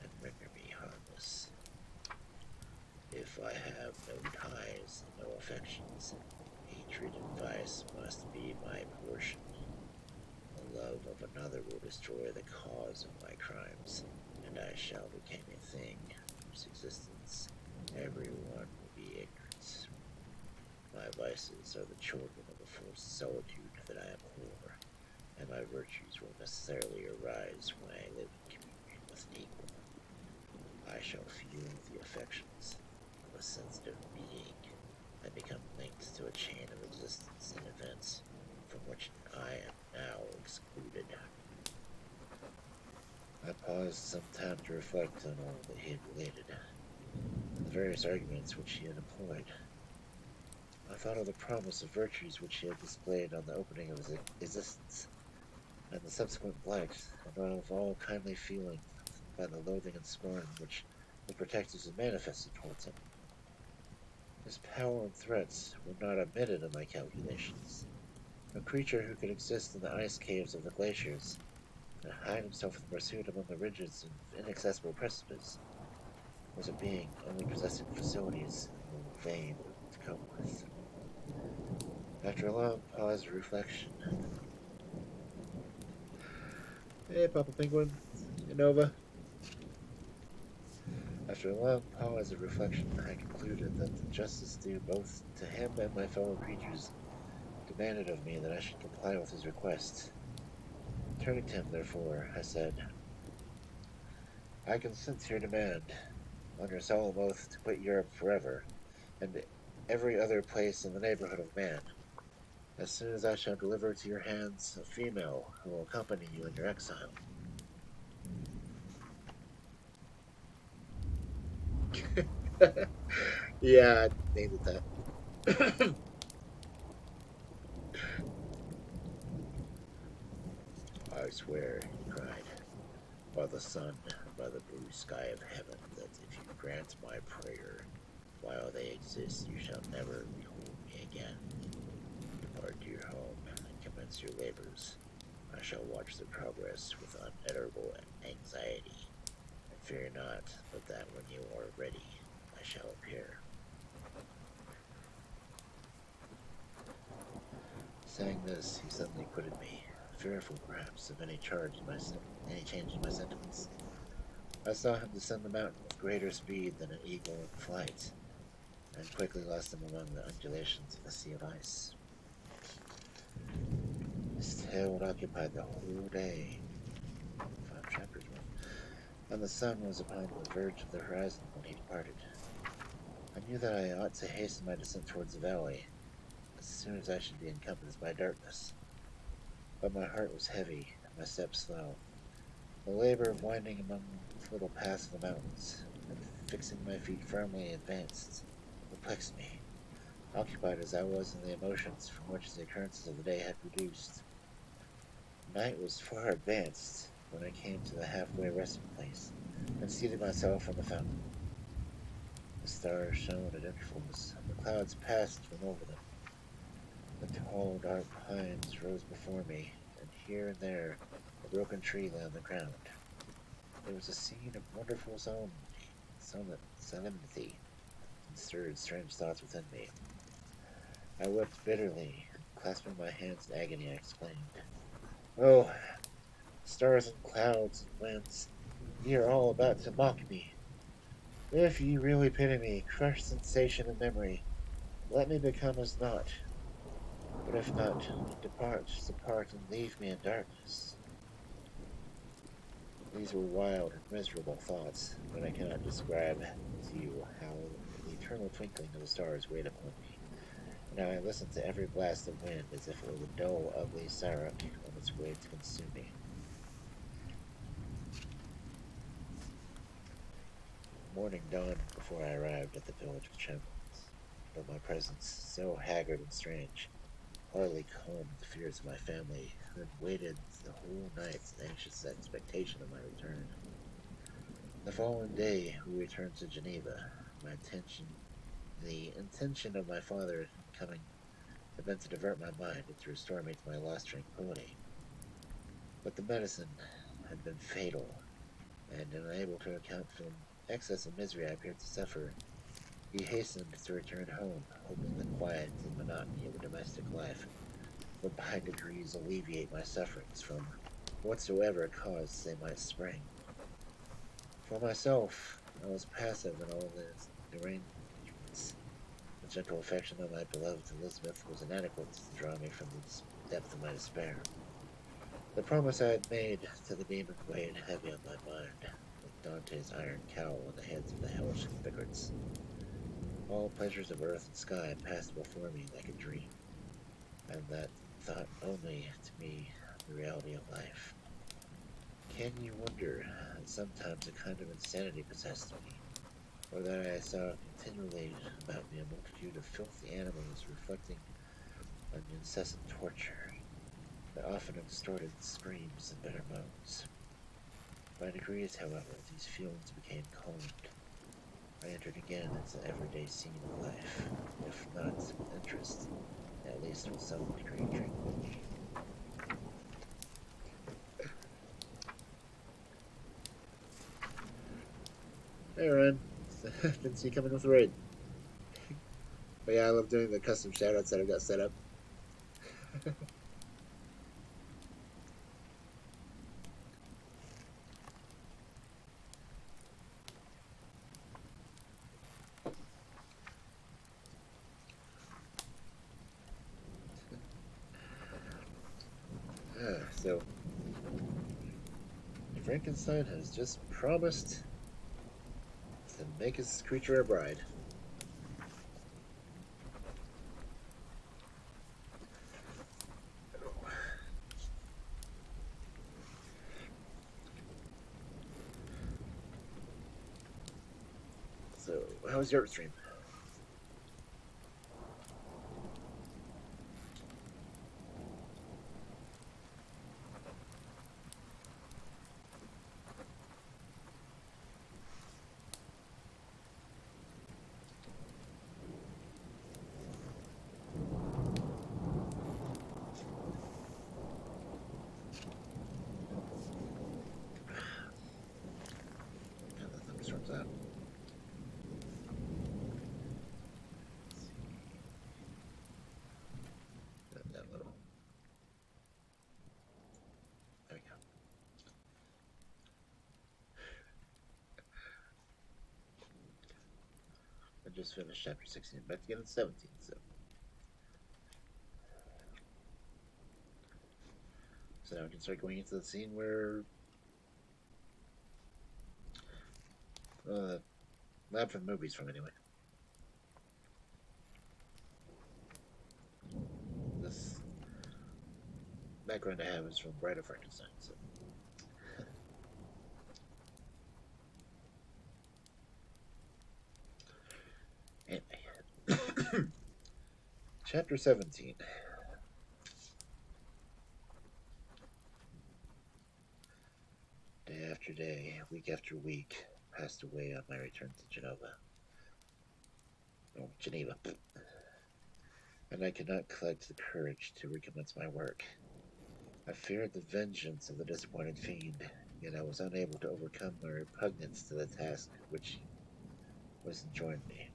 and render me harmless. If I have no ties and no affections, hatred and vice must be my portion. The love of another will destroy the cause of my crimes, and I shall become a thing whose existence everyone will be ignorant. My vices are the children of a forced solitude that I abhor, and my virtues will necessarily arise when I live in communion with an equal. I shall feel the affections of a sensitive being and become linked to a chain of existence and events from which I am now excluded. I paused some time to reflect on all that he had related, and the various arguments which he had employed. I thought of the promise of virtues which he had displayed on the opening of his existence, and the subsequent blight, and of all kindly feeling by the loathing and scorn which the protectors had manifested towards him. His power and threats were not omitted in my calculations. A creature who could exist in the ice caves of the glaciers, and hide himself in pursuit among the ridges of inaccessible precipices, was a being only possessing facilities a little vain to cope with. After a long pause of reflection, hey, Papa Penguin, hey, Nova. After a long pause of reflection, I concluded that the justice due both to him and my fellow creatures demanded of me that I should comply with his request. Turning to him, therefore, I said, I consent to your demand, on your solemn oath to quit Europe forever, and every other place in the neighborhood of man, as soon as I shall deliver to your hands a female who will accompany you in your exile. Yeah, I named it that. I swear, he cried, by the sun and by the blue sky of heaven, that if you grant my prayer, while they exist, you shall never behold me again. Depart to your home and commence your labors. I shall watch their progress with unutterable anxiety, and fear not but that when you are ready, I shall appear. Saying this, he suddenly quitted me, fearful perhaps of any change in my sentiments. I saw him descend the mountain with greater speed than an eagle in flight, and quickly lost him among the undulations of the sea of ice. His tale would occupy the whole day. 5 chapters worth. And the sun was upon the verge of the horizon when he departed. I knew that I ought to hasten my descent towards the valley, as soon as I should be encompassed by darkness. But my heart was heavy, and my steps slow. The labor of winding among the little paths of the mountains, and fixing my feet firmly advanced, perplexed me, occupied as I was in the emotions from which the occurrences of the day had produced. Night was far advanced when I came to the halfway resting place, and seated myself on the fountain. The stars shone at intervals, and the clouds passed from over them. The tall, dark pines rose before me, and here and there a broken tree lay on the ground. It was a scene of wonderful solemnity, and stirred strange thoughts within me. I wept bitterly, and clasping my hands in agony, I exclaimed, "Oh, stars and clouds and winds, ye are all about to mock me. If ye really pity me, crush sensation and memory. Let me become as naught. But if not, depart, and leave me in darkness." These were wild and miserable thoughts, but I cannot describe to you how the eternal twinkling of the stars weighed upon me, and how I listened to every blast of wind as if it were the dull, ugly siroc on its way to consume me. Morning dawned before I arrived at the village of Chamberlains, but my presence, so haggard and strange, hardly calmed the fears of my family, who had waited the whole night in anxious expectation of my return. The following day we returned to Geneva. My intention, the intention of my father in coming, had been to divert my mind and to restore me to my lost tranquillity. But the medicine had been fatal, and unable to account for the excess of misery I appeared to suffer, he hastened to return home, hoping the quiet and monotony of a domestic life would by degrees alleviate my sufferings from whatsoever cause they might spring. For myself, I was passive in all these derangements. The gentle affection of my beloved Elizabeth was inadequate to draw me from the depth of my despair. The promise I had made to the demon weighed heavy on my mind, like Dante's iron cowl on the heads of the hellish hypocrites. All pleasures of earth and sky passed before me like a dream, and that thought only to me the reality of life. Can you wonder that sometimes a kind of insanity possessed me, or that I saw continually about me a multitude of filthy animals reflecting an incessant torture, that often extorted screams and bitter moans? By degrees, however, these feelings became calmed. I entered again into the everyday scene of life, if not with interest, at least with some degree of tranquillity. Hey, Ryan. Didn't see you coming with the raid. But yeah, I love doing the custom shoutouts that I've got set up. So, Frankenstein has just promised to make his creature a bride. So, how was your stream? just finished chapter 16. About to get into 17. So now we can start going into the scene where lab for the movies from anyway. This background I have is from Bride of Frankenstein. So anyway, chapter 17. Day after day, week after week, passed away on my return to Geneva, and I could not collect the courage to recommence my work. I feared the vengeance of the disappointed fiend, yet I was unable to overcome my repugnance to the task which was enjoined me.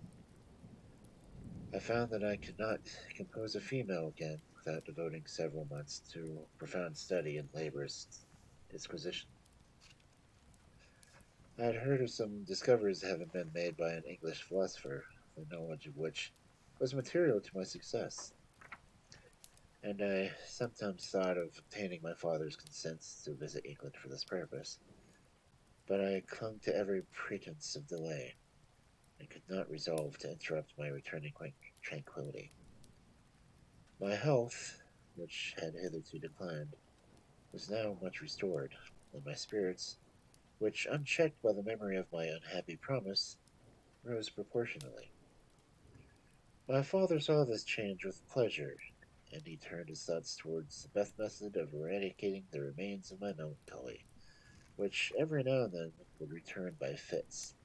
I found that I could not compose a female again without devoting several months to profound study and laborious disquisition. I had heard of some discoveries having been made by an English philosopher, the knowledge of which was material to my success, and I sometimes thought of obtaining my father's consent to visit England for this purpose, but I clung to every pretense of delay, and could not resolve to interrupt my returning tranquillity. My health, which had hitherto declined, was now much restored, and my spirits, which, unchecked by the memory of my unhappy promise, rose proportionally. My father saw this change with pleasure, and he turned his thoughts towards the best method of eradicating the remains of my melancholy, which every now and then would return by fits,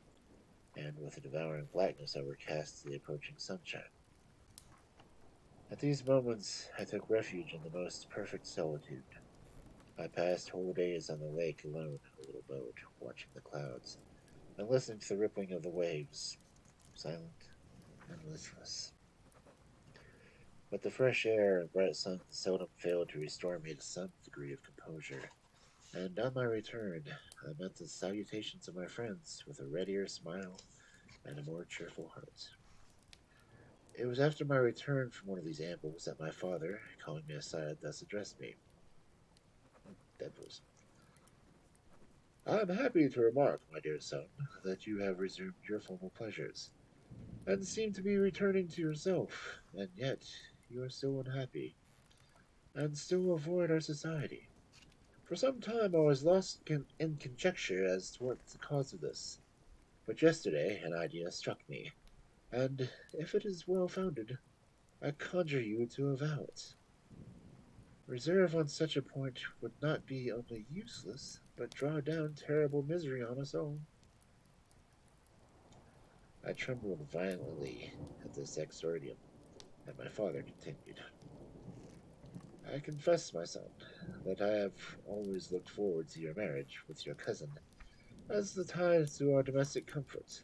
and with a devouring blackness overcast the approaching sunshine. At these moments I took refuge in the most perfect solitude. I passed whole days on the lake alone in a little boat, watching the clouds, and listening to the rippling of the waves, silent and listless. But the fresh air and bright sun seldom failed to restore me to some degree of composure, and on my return I met the salutations of my friends with a readier smile and a more cheerful heart. It was after my return from one of these ambles that my father, calling me aside, thus addressed me. Dead voice. I am happy to remark, my dear son, that you have resumed your former pleasures, and seem to be returning to yourself, and yet you are still unhappy, and still avoid our society. For some time I was lost in conjecture as to what the cause of this, but yesterday an idea struck me, and, if it is well founded, I conjure you to avow it. Reserve on such a point would not be only useless, but draw down terrible misery on us all. I trembled violently at this exordium, and my father continued. I confess, my son, that I have always looked forward to your marriage with your cousin as the tie to our domestic comfort,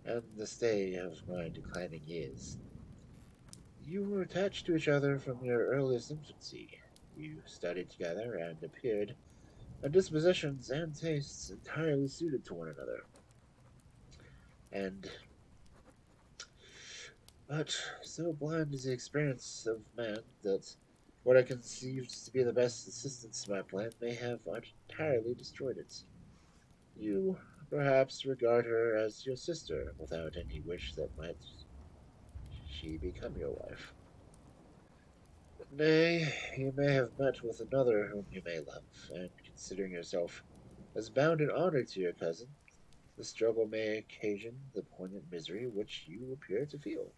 and the stay of my declining years. You were attached to each other from your earliest infancy. You studied together and appeared, in dispositions and tastes, entirely suited to one another. And but so blind is the experience of man that what I conceived to be the best assistance to my plan may have entirely destroyed it. You perhaps regard her as your sister, without any wish that might she become your wife. Nay, you may have met with another whom you may love, and considering yourself as bound in honor to your cousin, the struggle may occasion the poignant misery which you appear to feel.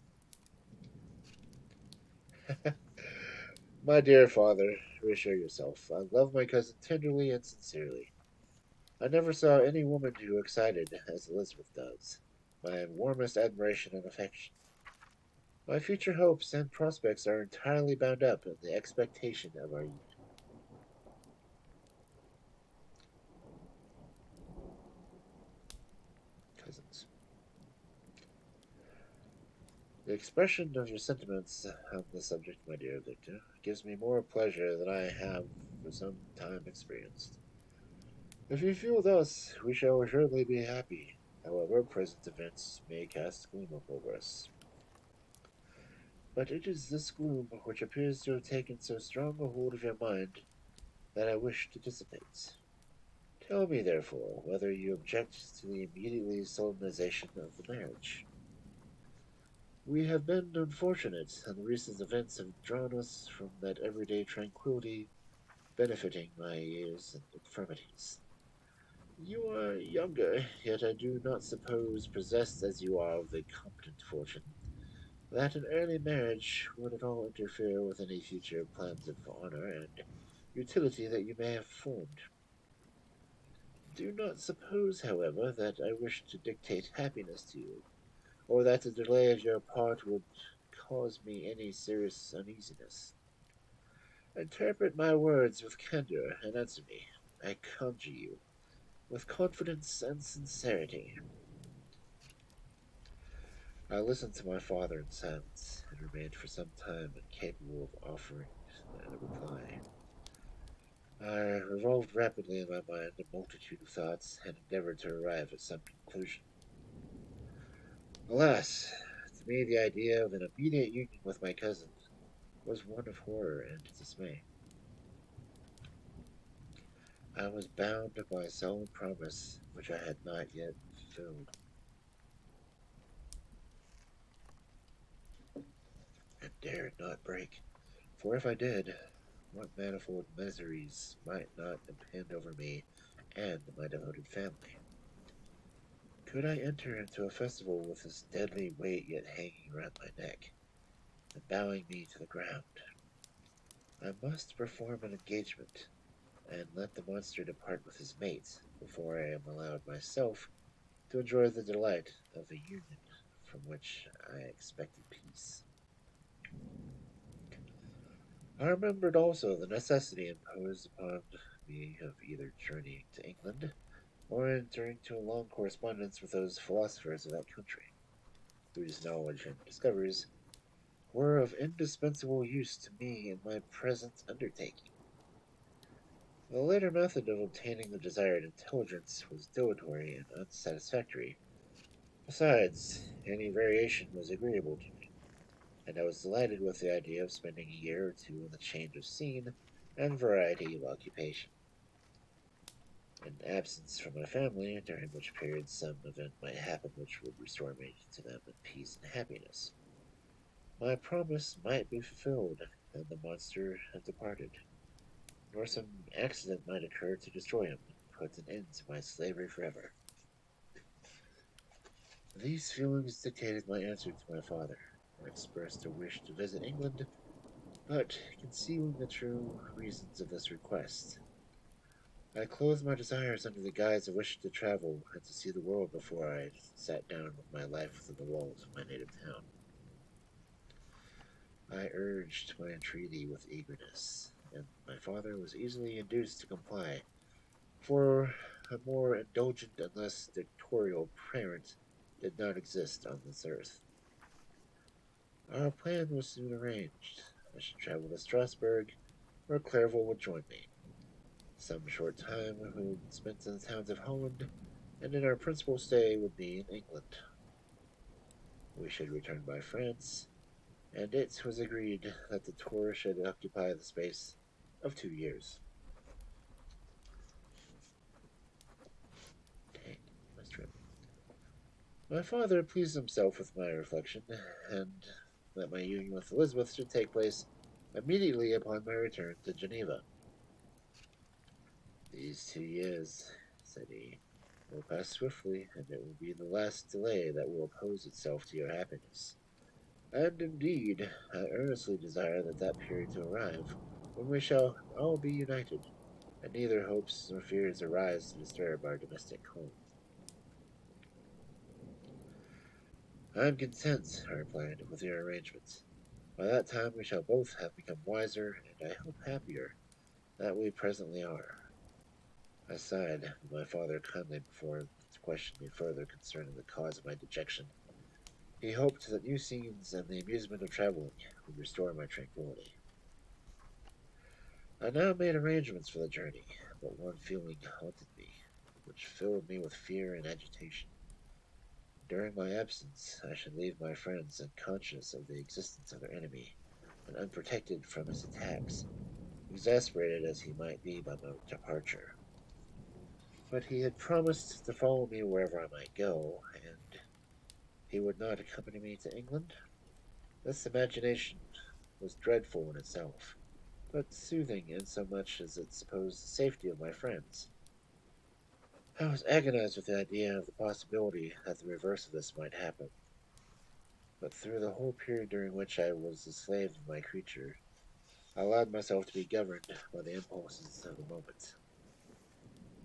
My dear father, reassure yourself. I love my cousin tenderly and sincerely. I never saw any woman who excited as Elizabeth does my warmest admiration and affection. My future hopes and prospects are entirely bound up in the expectation of our union. Cousins. The expression of your sentiments on the subject, my dear Victor, gives me more pleasure than I have for some time experienced. If you feel thus, we shall assuredly be happy, However, present events may cast gloom over us. But it is this gloom which appears to have taken so strong a hold of your mind that I wish to dissipate. Tell me, therefore, whether you object to the immediately solemnization of the marriage. We have been unfortunate, and the recent events have drawn us from that everyday tranquillity benefiting my years and infirmities. You are younger, yet I do not suppose, possessed as you are of a competent fortune, that an early marriage would at all interfere with any future plans of honor and utility that you may have formed. Do not suppose, however, that I wish to dictate happiness to you, or that the delay of your part would cause me any serious uneasiness. Interpret my words with candor, and answer me, I conjure you, with confidence and sincerity. I listened to my father in silence, and remained for some time incapable of offering a reply. I revolved rapidly in my mind a multitude of thoughts, and endeavored to arrive at some conclusion. Alas, to me the idea of an immediate union with my cousin was one of horror and dismay. I was bound by a solemn promise which I had not yet fulfilled, and dared not break. For if I did, what manifold miseries might not impend over me and my devoted family? Could I enter into a festival with this deadly weight yet hanging around my neck, and bowing me to the ground? I must perform an engagement, and let the monster depart with his mate, before I am allowed myself to enjoy the delight of a union from which I expected peace. I remembered also the necessity imposed upon me of either journeying to England or entering into a long correspondence with those philosophers of that country, whose knowledge and discoveries were of indispensable use to me in my present undertaking. The later method of obtaining the desired intelligence was dilatory and unsatisfactory. Besides, any variation was agreeable to me, and I was delighted with the idea of spending a year or two in the change of scene and variety of occupation. An absence from my family, during which period some event might happen which would restore me to them in peace and happiness. My promise might be fulfilled, and the monster have departed, nor some accident might occur to destroy him and put an end to my slavery forever. These feelings dictated my answer to my father. I expressed a wish to visit England, but concealing the true reasons of this request, I clothed my desires under the guise of wishing to travel and to see the world before I sat down with my life within the walls of my native town. I urged my entreaty with eagerness, and my father was easily induced to comply, for a more indulgent and less dictatorial parent did not exist on this earth. Our plan was soon arranged. I should travel to Strasbourg, where Clairvaux would join me. Some short time we would spend in the towns of Holland, and then our principal stay would be in England. We should return by France, and it was agreed that the tour should occupy the space of 2 years. Dang, must trip. My father pleased himself with my reflection, and that my union with Elizabeth should take place immediately upon my return to Geneva. These 2 years, said he, will pass swiftly, and it will be the last delay that will oppose itself to your happiness. And indeed, I earnestly desire that period to arrive, when we shall all be united, and neither hopes nor fears arise to disturb our domestic calm. I am content, I replied, with your arrangements. By that time we shall both have become wiser, and I hope happier, than we presently are. I sighed, but my father kindly before to question me further concerning the cause of my dejection. He hoped that new scenes and the amusement of traveling would restore my tranquillity. I now made arrangements for the journey, but one feeling haunted me, which filled me with fear and agitation. During my absence, I should leave my friends unconscious of the existence of their enemy and unprotected from his attacks, exasperated as he might be by my departure. But he had promised to follow me wherever I might go, and he would not accompany me to England. This imagination was dreadful in itself, but soothing in so much as it supposed the safety of my friends. I was agonized with the idea of the possibility that the reverse of this might happen, but through the whole period during which I was the slave of my creature, I allowed myself to be governed by the impulses of the moment.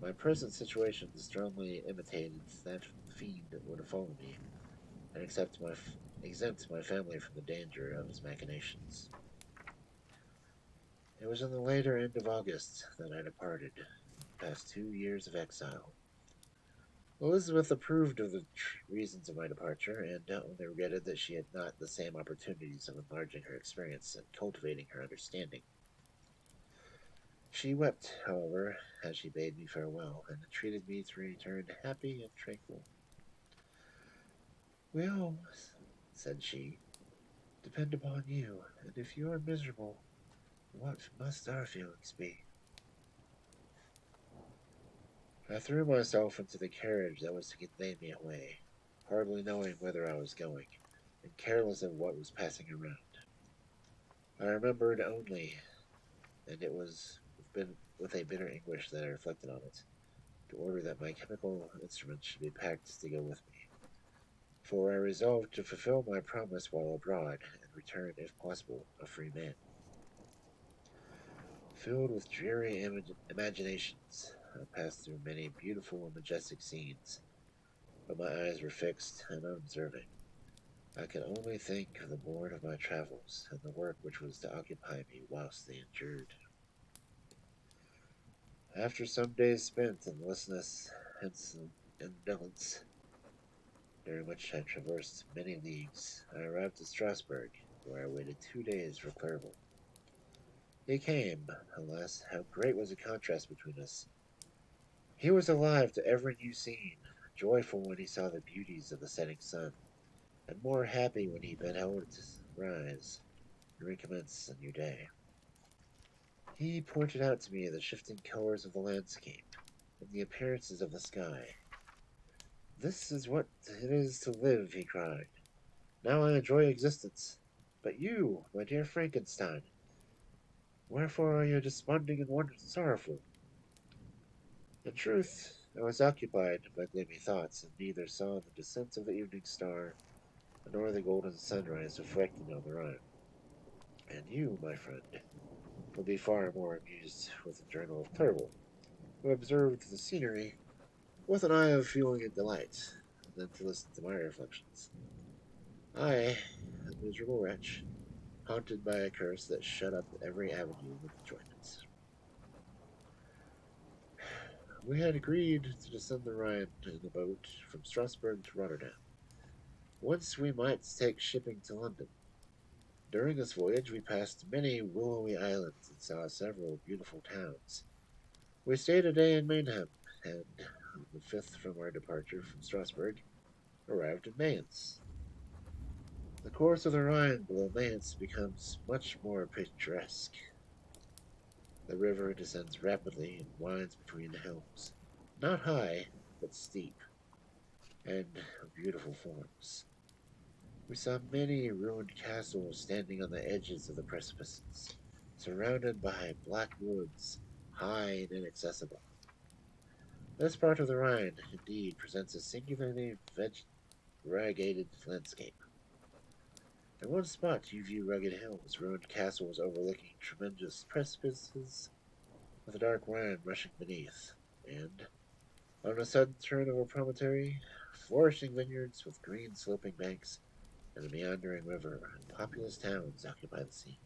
My present situation strongly imitated that of the fiend that would follow me and exempt my family from the danger of his machinations. It was in the later end of August that I departed, past 2 years of exile. Elizabeth approved of the reasons of my departure, and only regretted that she had not the same opportunities of enlarging her experience and cultivating her understanding. She wept, however, as she bade me farewell, and entreated me to return happy and tranquil. "We all," said she, "depend upon you, and if you are miserable, what must our feelings be?" I threw myself into the carriage that was to convey me away, hardly knowing whither I was going, and careless of what was passing around. I remembered only, and it was with a bitter anguish that I reflected on it, to order that my chemical instruments should be packed to go with me, for I resolved to fulfill my promise while abroad, and return, if possible, a free man. Filled with dreary imaginations, I passed through many beautiful and majestic scenes, but my eyes were fixed and unobserving. I could only think of the bourne of my travels, and the work which was to occupy me whilst they endured. After some days spent in listlessness and indolence, during which I traversed many leagues, I arrived at Strasbourg, where I waited 2 days for Clerval. He came. Alas, how great was the contrast between us! He was alive to every new scene, joyful when he saw the beauties of the setting sun, and more happy when he beheld it rise and recommence a new day. He pointed out to me the shifting colors of the landscape and the appearances of the sky. "This is what it is to live," he cried. "Now I enjoy existence. But you, my dear Frankenstein, wherefore are you desponding and sorrowful?" In truth, I was occupied by gloomy thoughts, and neither saw the descent of the evening star nor the golden sunrise reflected on the Rhine. And you, my friend, will be far more amused with the journal of Clerval, who observed the scenery with an eye of feeling and delight, than to listen to my reflections. I, a miserable wretch, haunted by a curse that shut up every avenue of enjoyment. We had agreed to descend the Rhine in a boat from Strasbourg to Rotterdam, whence we might take shipping to London. During this voyage we passed many willowy islands and saw several beautiful towns. We stayed a day in Mannheim, and on the 5th from our departure from Strasbourg, arrived in Mayence. The course of the Rhine below Mayence becomes much more picturesque. The river descends rapidly and winds between the hills, not high, but steep, and of beautiful forms. We saw many ruined castles standing on the edges of the precipices, surrounded by black woods, high and inaccessible. This part of the Rhine, indeed, presents a singularly variegated landscape. At one spot you view rugged hills, ruined castles overlooking tremendous precipices, with a dark Rhine rushing beneath, and, on a sudden turn of a promontory, flourishing vineyards with green sloping banks, and a meandering river and populous towns occupy the scene.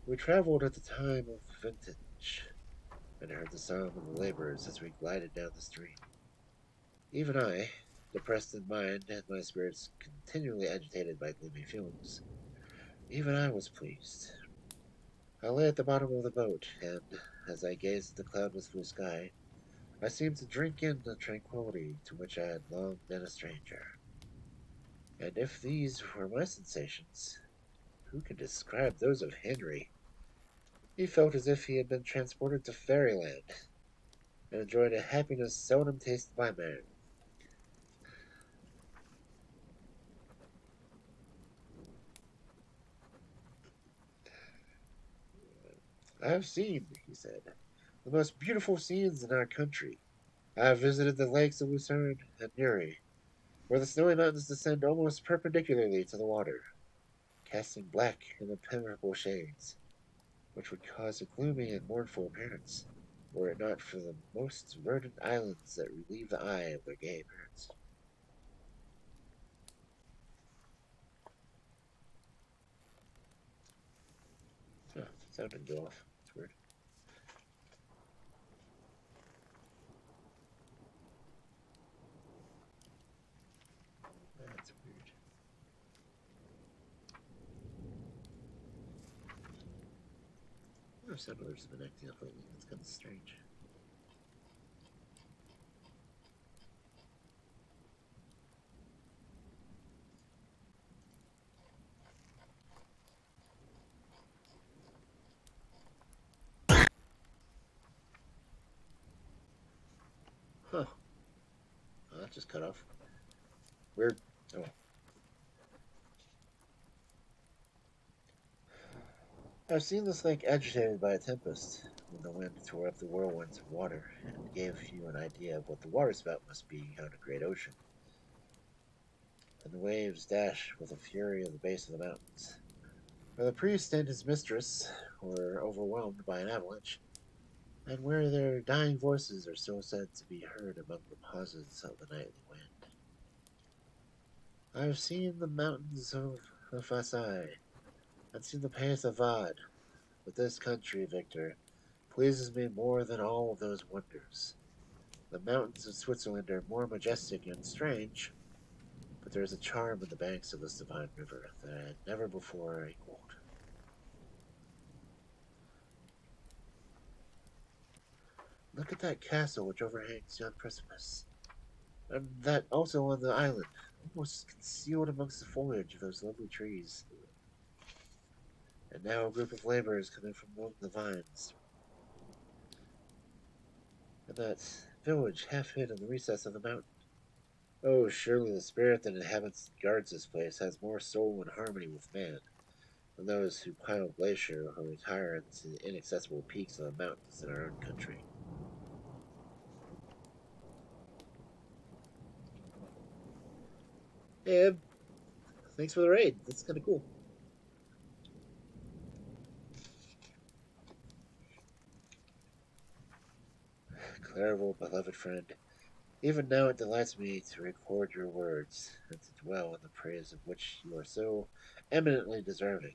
We traveled at the time of vintage, and heard the song of the laborers as we glided down the stream. Even I, depressed in mind and my spirits continually agitated by gloomy feelings, even I was pleased. I lay at the bottom of the boat, and, as I gazed at the cloudless blue sky, I seemed to drink in the tranquility to which I had long been a stranger. And if these were my sensations, who could describe those of Henry? He felt as if he had been transported to fairyland, and enjoyed a happiness seldom tasted by man. I have seen, he said, the most beautiful scenes in our country. I have visited the lakes of Lucerne and Uri, where the snowy mountains descend almost perpendicularly to the water, casting black and impenetrable shades, which would cause a gloomy and mournful appearance, were it not for the most verdant islands that relieve the eye of their gay appearance. Huh, sound didn't go off. It's weird. That's weird. Our sound alerts have been acting up lately. That's kind of strange. Huh. Oh, that just cut off. Weird. Oh. I've seen this lake agitated by a tempest, when the wind tore up the whirlwinds of water, and gave you an idea of what the waterspout must be on a great ocean. And the waves dash with the fury of the base of the mountains. Where the priest and his mistress were overwhelmed by an avalanche, and where their dying voices are so said to be heard among the pauses of the nightly wind. I have seen the mountains of the Fasai, and seen the Pays of Vade, but this country, Victor, pleases me more than all of those wonders. The mountains of Switzerland are more majestic and strange, but there is a charm in the banks of this divine river that I had never before equaled. Look at that castle which overhangs yon precipice, and that also on the island, almost concealed amongst the foliage of those lovely trees. And now a group of laborers come in from among the vines, and that village half hid in the recess of the mountain. Oh, surely the spirit that inhabits and guards this place has more soul and harmony with man than those who pile glacier or retire into the inaccessible peaks of the mountains in our own country. Hey, Eb, thanks for the raid. That's kind of cool. Clariville, beloved friend, even now it delights me to record your words and to dwell in the praise of which you are so eminently deserving.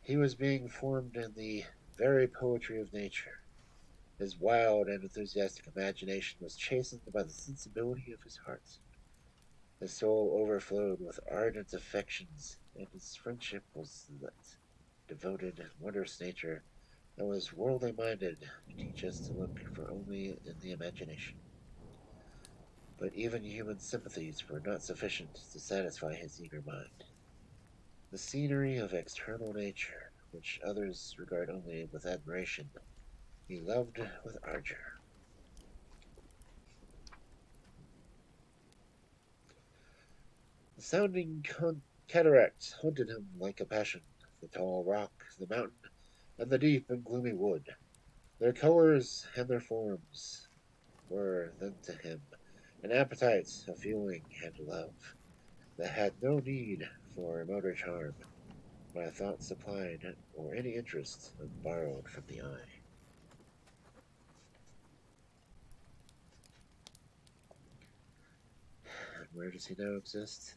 He was being formed in the very poetry of nature. His wild and enthusiastic imagination was chastened by the sensibility of his heart. His soul overflowed with ardent affections, and his friendship was that devoted and wondrous nature that was worldly minded to teach us to look for only in the imagination. But even human sympathies were not sufficient to satisfy his eager mind. The scenery of external nature, which others regard only with admiration, he loved with ardor. The sounding cataract haunted him like a passion. The tall rock, the mountain, and the deep and gloomy wood, their colors and their forms, were then to him an appetite, a feeling, and a love that had no need for remoter charm, by thought supplied, or any interest borrowed from the eye. And where does he now exist?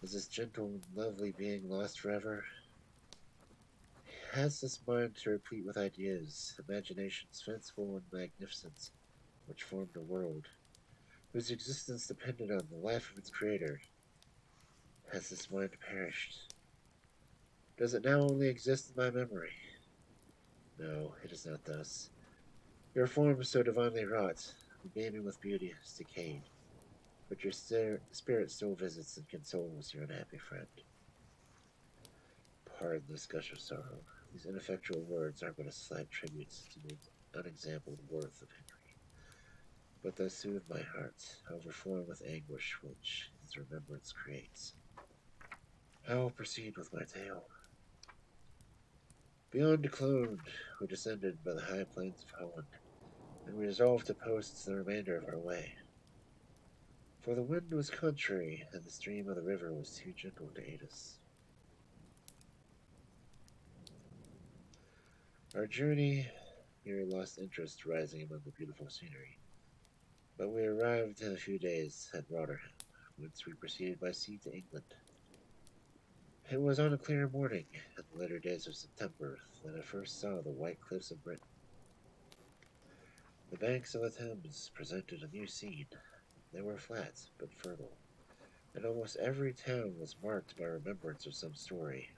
Is this gentle and lovely being lost forever? He has this mind to replete with ideas, imaginations fanciful and magnificent, which formed a world, whose existence depended on the life of its creator. Has this mind perished? Does it now only exist in my memory? No, it is not thus. Your form is so divinely wrought, beaming with beauty, is decayed, but your spirit still visits and consoles your unhappy friend. Pardon this gush of sorrow. These ineffectual words are but a slight tribute to the unexampled worth of Henry, but they soothe my heart, overflowing with anguish which his remembrance creates. I will proceed with my tale. Beyond Cologne, we descended by the high plains of Holland, and we resolved to post the remainder of our way. For the wind was contrary, and the stream of the river was too gentle to aid us. Our journey nearly lost interest rising among the beautiful scenery, but we arrived in a few days at Rotterdam, whence we proceeded by sea to England. It was on a clear morning, in the later days of September, that I first saw the white cliffs of Britain. The banks of the Thames presented a new scene. They were flat but fertile, and almost every town was marked by remembrance of some story.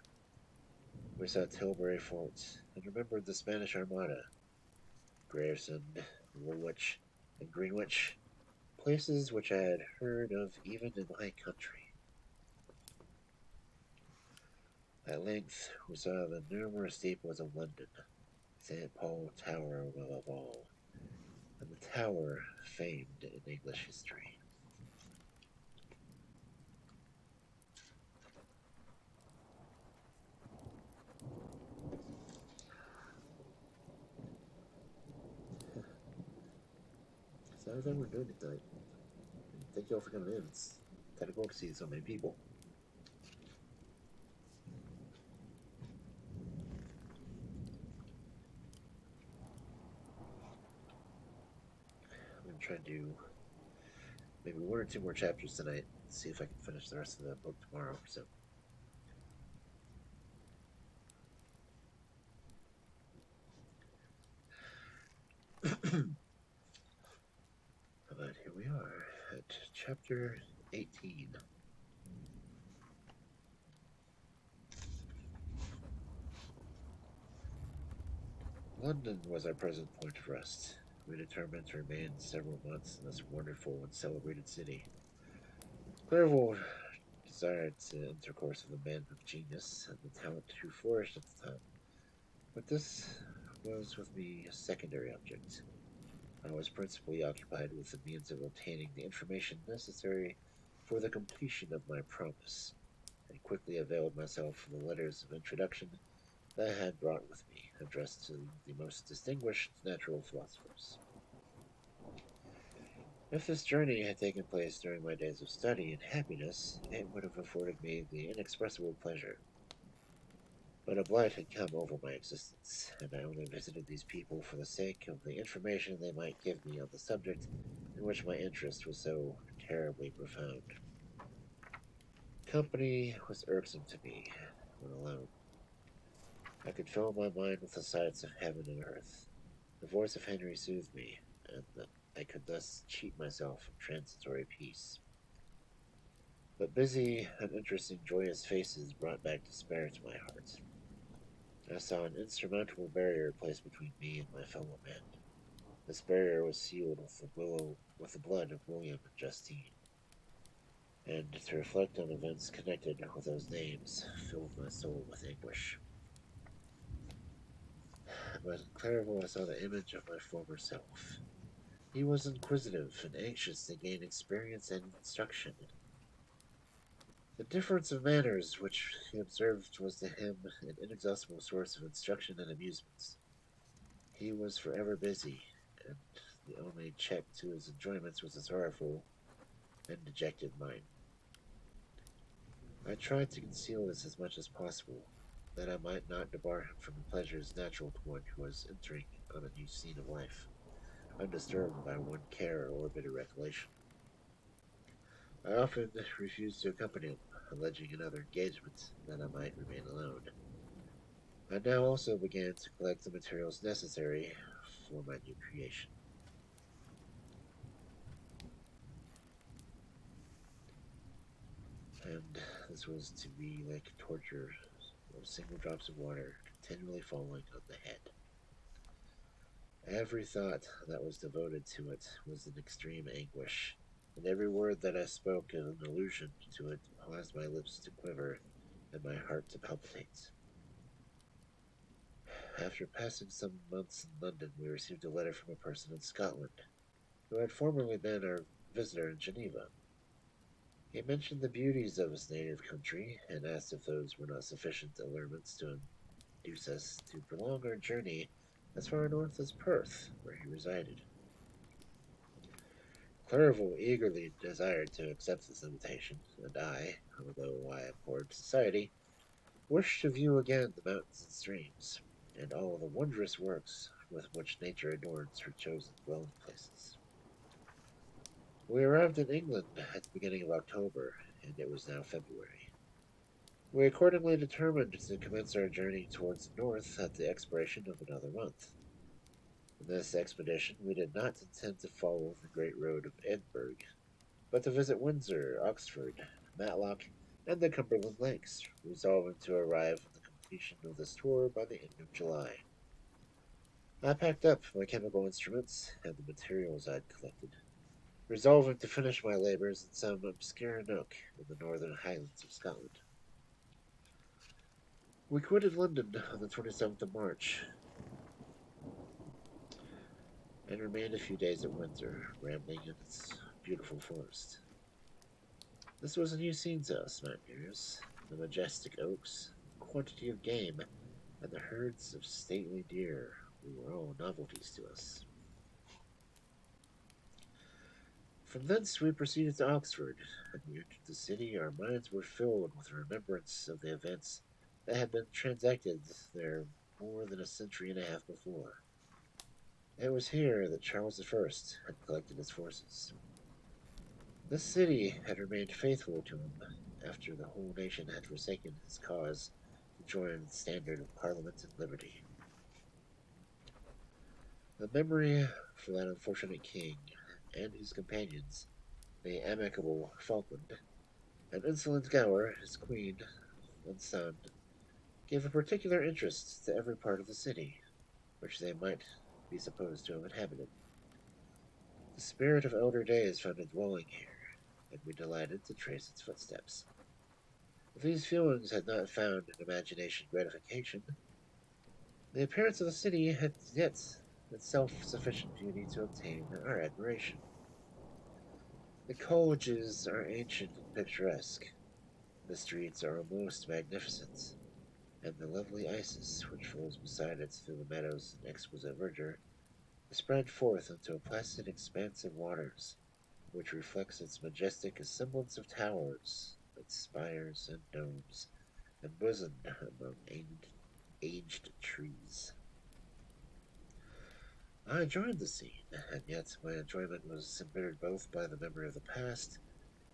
We saw Tilbury Fort, and remembered the Spanish Armada, Gravesend, Woolwich, and Greenwich, places which I had heard of even in my country. At length we saw the numerous steeples of London, St. Paul Tower above all, and the tower famed in English history. So everything we're doing tonight. Thank you all for coming in. It's kind of cool to see so many people. I'm going to try to do maybe one or two more chapters tonight. See if I can finish the rest of the book tomorrow. So, but here we are at chapter 18. London was our present point of rest. We determined to remain several months in this wonderful and celebrated city. Clerval desired intercourse with a man of genius and the talent who flourished at the time, but this was with me a secondary object. I was principally occupied with the means of obtaining the information necessary for the completion of my promise, and quickly availed myself of the letters of introduction that I had brought with me, addressed to the most distinguished natural philosophers. If this journey had taken place during my days of study and happiness, it would have afforded me the inexpressible pleasure. But a blight had come over my existence, and I only visited these people for the sake of the information they might give me on the subject in which my interest was so terribly profound. Company was irksome to me when alone. I could fill my mind with the sights of heaven and earth. The voice of Henry soothed me, and I could thus cheat myself of transitory peace. But busy, uninteresting, joyous faces brought back despair to my heart. I saw an insurmountable barrier placed between me and my fellow men. This barrier was sealed with the blood of William and Justine, and to reflect on events connected with those names filled my soul with anguish. But in Clerval I saw the image of my former self. He was inquisitive and anxious to gain experience and instruction. The difference of manners which he observed was to him an inexhaustible source of instruction and amusements. He was forever busy, and the only check to his enjoyments was a sorrowful and dejected mind. I tried to conceal this as much as possible, that I might not debar him from the pleasures natural to one who was entering on a new scene of life, undisturbed by one care or bitter recollection. I often refused to accompany him, alleging another engagement, that I might remain alone. I now also began to collect the materials necessary for my new creation. And this was to be like torture of single drops of water continually falling on the head. Every thought that was devoted to it was in extreme anguish, and every word that I spoke in an allusion to it caused my lips to quiver and my heart to palpitate. After passing some months in London, we received a letter from a person in Scotland, who had formerly been our visitor in Geneva. He mentioned the beauties of his native country, and asked if those were not sufficient allurements to induce us to prolong our journey as far north as Perth, where he resided. Clerval eagerly desired to accept this invitation, and I, although I abhorred society, wished to view again the mountains and streams, and all the wondrous works with which nature adorns her chosen dwelling places. We arrived in England at the beginning of October, and it was now February. We accordingly determined to commence our journey towards the north at the expiration of another month. In this expedition we did not intend to follow the great road of Edinburgh, but to visit Windsor, Oxford, Matlock, and the Cumberland Lakes, resolving to arrive at the completion of this tour by the end of July. I packed up my chemical instruments and the materials I'd collected, resolving to finish my labors in some obscure nook in the northern highlands of Scotland. We quitted London on the 27th of March and remained a few days at Windsor, rambling in its beautiful forest. This was a new scene to us mountaineers. The majestic oaks, the quantity of game, and the herds of stately deer were all novelties to us. From thence we proceeded to Oxford, and we entered the city. Our minds were filled with a remembrance of the events that had been transacted there more than a century and a half before. It was here that Charles I had collected his forces. This city had remained faithful to him after the whole nation had forsaken his cause to join the standard of Parliament and liberty. The memory for that unfortunate king and his companions, the amicable Falkland, and insolent Gower, his queen and son, gave a particular interest to every part of the city which they might be supposed to have inhabited. The spirit of elder days found a dwelling here, and we delighted to trace its footsteps. If these feelings had not found in imagination gratification, the appearance of the city had yet itself sufficient beauty to obtain our admiration. The colleges are ancient and picturesque, the streets are most magnificent, and the lovely Isis, which flows beside it through the meadows in exquisite verdure, is spread forth into a placid expanse of waters, which reflects its majestic semblance of towers, its spires and domes, embosomed among aged trees. I enjoyed the scene, and yet my enjoyment was embittered both by the memory of the past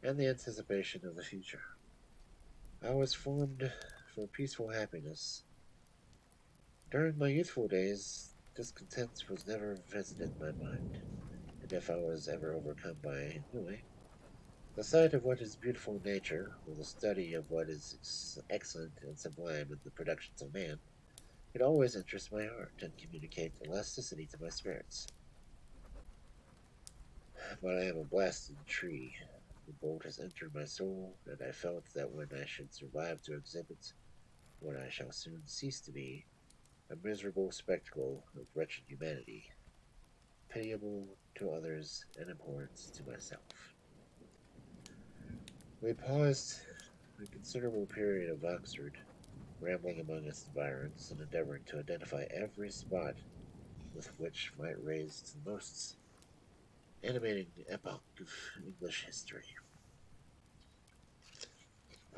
and the anticipation of the future. I was formed for peaceful happiness. During my youthful days, discontent was never visited my mind, and if I was ever overcome by ennui, the sight of what is beautiful in nature, or the study of what is excellent and sublime in the productions of man, could always interest my heart and communicate elasticity to my spirits. But I am a blasted tree. The bolt has entered my soul, and I felt that when I should survive to exhibit what I shall soon cease to be, a miserable spectacle of wretched humanity, pitiable to others and abhorrent to myself. We paused a considerable period of Oxford, rambling among its environs and endeavoring to identify every spot with which might raise the most animating epoch of English history.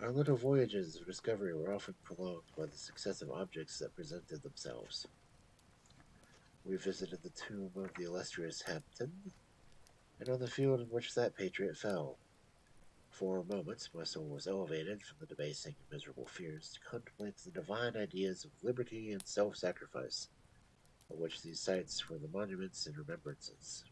Our little voyages of discovery were often prolonged by the successive objects that presented themselves. We visited the tomb of the illustrious Hampden, and on the field in which that patriot fell. For a moment my soul was elevated from the debasing and miserable fears to contemplate the divine ideas of liberty and self-sacrifice, of which these sites were the monuments and remembrances.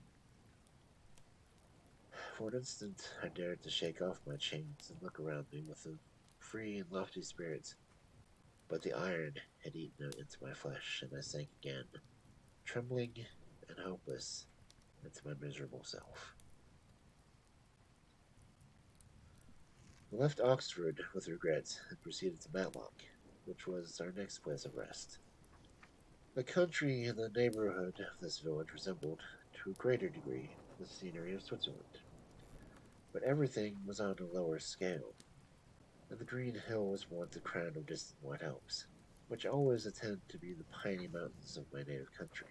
For an instant I dared to shake off my chains and look around me with a free and lofty spirit, but the iron had eaten into my flesh, and I sank again, trembling hopeless, and to my miserable self. I left Oxford with regret and proceeded to Matlock, which was our next place of rest. The country in the neighborhood of this village resembled, to a greater degree, the scenery of Switzerland, but everything was on a lower scale, and the green hill was once the crown of distant White Alps, which always attend to be the piney mountains of my native country.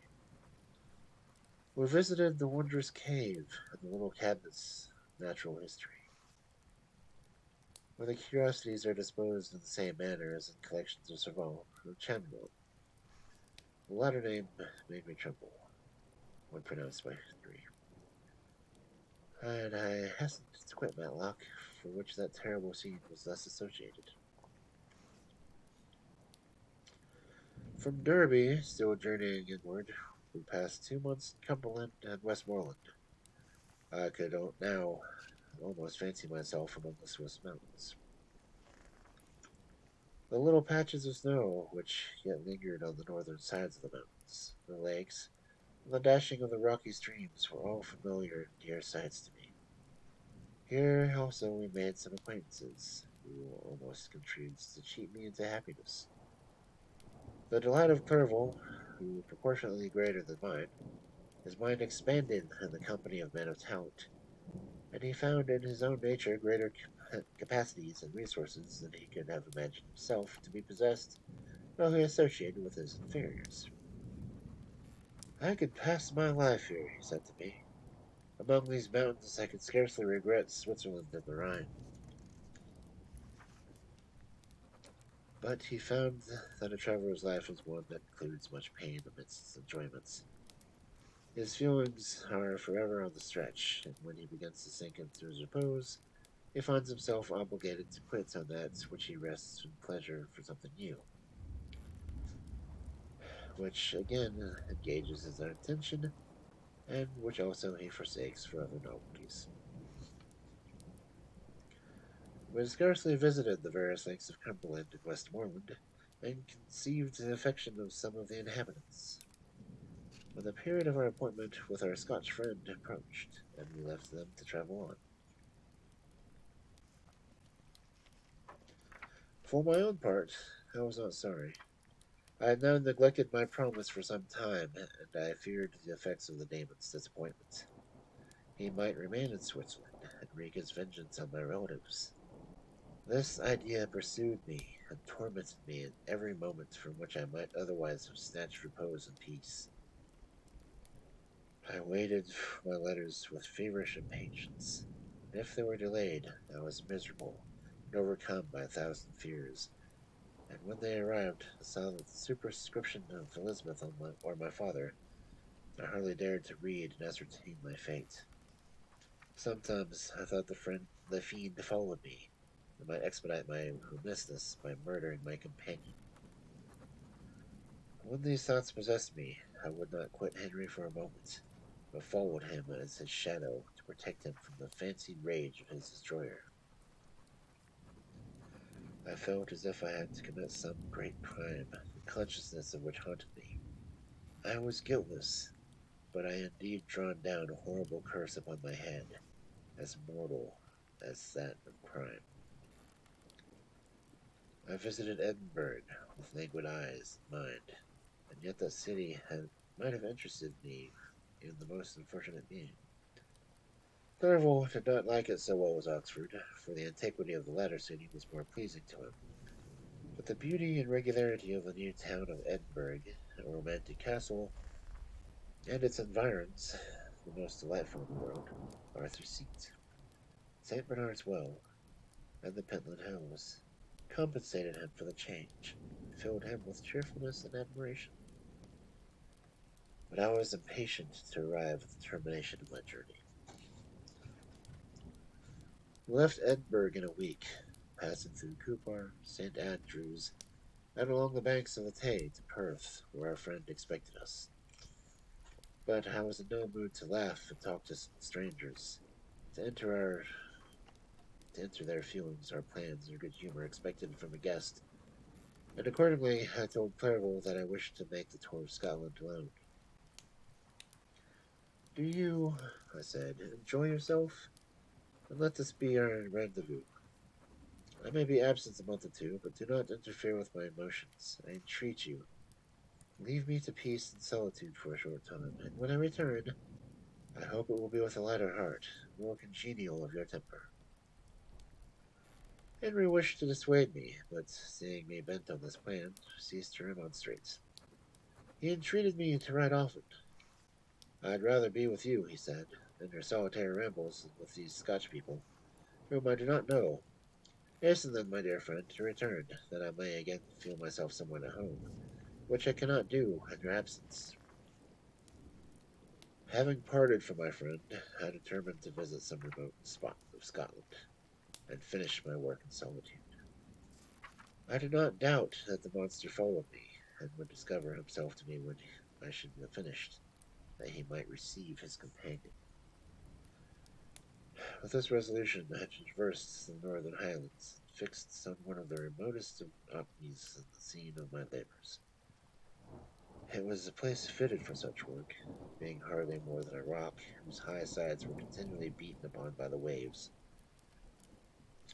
We visited the wondrous cave and the little cabinets of natural history, where the curiosities are disposed in the same manner as in collections of Servan or Chamillon. The latter name made me tremble when pronounced by Henry, and I hastened to quit Matlock, for which that terrible scene was thus associated. From Derby, still journeying inward, we passed 2 months in Cumberland and Westmoreland. I could now almost fancy myself among the Swiss mountains. The little patches of snow which yet lingered on the northern sides of the mountains, the lakes, and the dashing of the rocky streams were all familiar and dear sights to me. Here also we made some acquaintances, who almost contrived to cheat me into happiness. The delight of Clerval, who proportionately greater than mine, his mind expanded in the company of men of talent, and he found in his own nature greater capacities and resources than he could have imagined himself to be possessed while he associated with his inferiors. I could pass my life here, he said to me. Among these mountains I could scarcely regret Switzerland and the Rhine. But he found that a traveler's life is one that includes much pain amidst its enjoyments. His feelings are forever on the stretch, and when he begins to sink into his repose, he finds himself obligated to quit on that which he rests in pleasure for something new, which again engages his attention, and which also he forsakes for other novelties. We had scarcely visited the various lakes of Cumberland and Westmoreland, and conceived the affection of some of the inhabitants, when the period of our appointment with our Scotch friend approached, and we left them to travel on. For my own part, I was not sorry. I had now neglected my promise for some time, and I feared the effects of the damon's disappointment. He might remain in Switzerland and wreak his vengeance on my relatives. This idea pursued me and tormented me at every moment from which I might otherwise have snatched repose and peace. I waited for my letters with feverish impatience, and if they were delayed, I was miserable and overcome by a thousand fears. And when they arrived, I saw the superscription of Elizabeth or my father. I hardly dared to read and ascertain my fate. Sometimes I thought the fiend followed me, and might expedite my remissness by murdering my companion. When these thoughts possessed me, I would not quit Henry for a moment, but followed him as his shadow to protect him from the fancied rage of his destroyer. I felt as if I had to commit some great crime, the consciousness of which haunted me. I was guiltless, but I had indeed drawn down a horrible curse upon my head, as mortal as that of crime. I visited Edinburgh with languid eyes and mind, and yet that might have interested me in the most unfortunate being. Clerval did not like it so well as Oxford, for the antiquity of the latter city was more pleasing to him. But the beauty and regularity of the new town of Edinburgh, a romantic castle, and its environs, the most delightful in the world, Arthur's Seat, St. Bernard's Well, and the Pentland Hills, compensated him for the change, and filled him with cheerfulness and admiration. But I was impatient to arrive at the termination of my journey. We left Edinburgh in a week, passing through Cupar, St. Andrews, and along the banks of the Tay to Perth, where our friend expected us. But I was in no mood to laugh and talk to strangers, to enter our to enter their feelings, our plans, and good humor expected from a guest, and accordingly I told Clerval that I wished to make the tour of Scotland alone. Do you, I said, enjoy yourself? And let this be our rendezvous. I may be absent a month or two, but do not interfere with my emotions. I entreat you. Leave me to peace and solitude for a short time, and when I return, I hope it will be with a lighter heart, more congenial of your temper. Henry wished to dissuade me, but seeing me bent on this plan, ceased to remonstrate. He entreated me to ride often. I'd rather be with you, he said, than your solitary rambles with these Scotch people, whom I do not know. Hasten then, my dear friend, to return, that I may again feel myself somewhat at home, which I cannot do in your absence. Having parted from my friend, I determined to visit some remote spot of Scotland, and finish my work in solitude. I did not doubt that the monster followed me, and would discover himself to me when I should have finished, that he might receive his companion. With this resolution, I had traversed the northern highlands, and fixed on one of the remotest of Orkneys as the scene of my labors. It was a place fitted for such work, being hardly more than a rock whose high sides were continually beaten upon by the waves.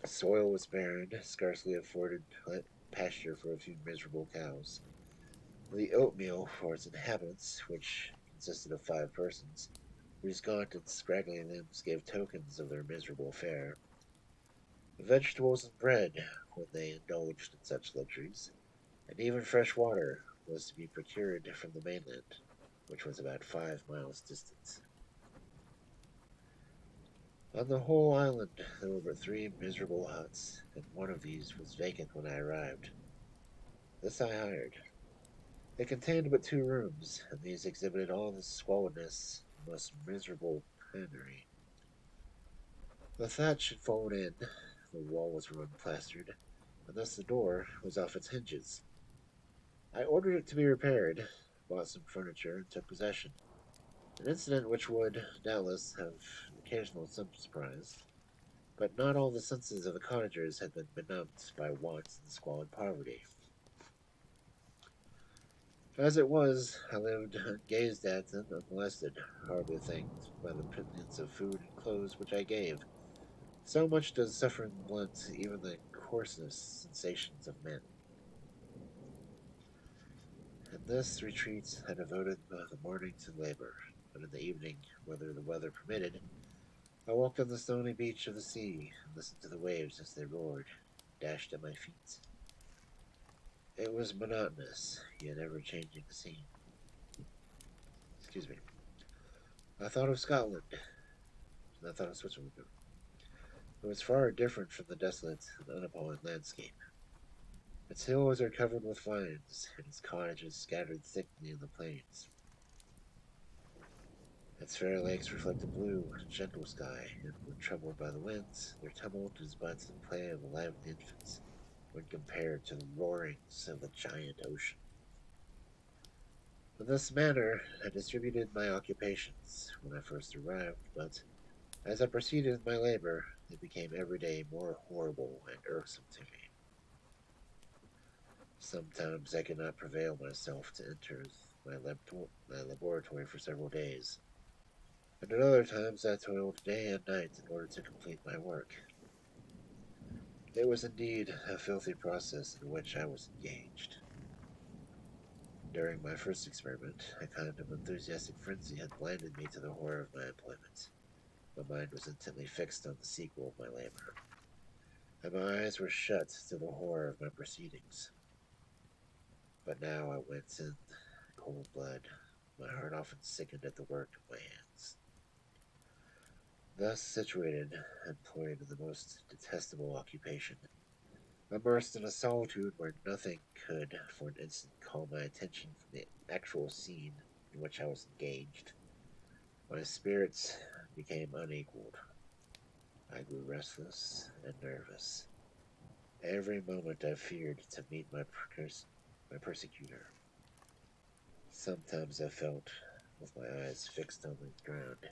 The soil was barren, scarcely afforded pasture for a few miserable cows. The oatmeal for its inhabitants, which consisted of 5 persons, whose gaunt and scraggly limbs gave tokens of their miserable fare. Vegetables and bread, when they indulged in such luxuries, and even fresh water, was to be procured from the mainland, which was about 5 miles distant. On the whole island there were but 3 miserable huts, and one of these was vacant when I arrived. This I hired. It contained but 2 rooms, and these exhibited all the squalidness and most miserable penury. The thatch had fallen in, the walls were unplastered, and thus the door was off its hinges. I ordered it to be repaired, bought some furniture, and took possession. An incident which would, doubtless, have occasioned some surprise, but not all the senses of the cottagers had been benumbed by want and squalid poverty. As it was, I lived gazed at and unmolested, hardly thanked by the pittance of food and clothes which I gave. So much does suffering blunt even the coarsest sensations of men. In this retreat I devoted the morning to labor, but in the evening, whether the weather permitted, I walked on the stony beach of the sea and listened to the waves as they roared, dashed at my feet. It was monotonous, yet ever changing scene. Excuse me. I thought of Scotland, and I thought of Switzerland. It was far different from the desolate and unappalling landscape. Its hills are covered with vines, and its cottages scattered thickly in the plains. Its fair lakes reflect a blue, gentle sky, and when troubled by the winds, their tumult is but the play of a lively infant, when compared to the roarings of the giant ocean. In this manner I distributed my occupations when I first arrived, but as I proceeded in my labor, they became every day more horrible and irksome to me. Sometimes I could not prevail myself to enter my laboratory for several days, and at other times I toiled day and night in order to complete my work. It was indeed a filthy process in which I was engaged. During my first experiment, a kind of enthusiastic frenzy had blinded me to the horror of my employment. My mind was intently fixed on the sequel of my labor, and my eyes were shut to the horror of my proceedings. But now I went in cold blood. My heart often sickened at the work of my hands. Thus situated, employed in the most detestable occupation, immersed in a solitude where nothing could for an instant call my attention from the actual scene in which I was engaged, my spirits became unequaled. I grew restless and nervous. Every moment I feared to meet my persecutor. Sometimes I felt, with my eyes fixed on the ground,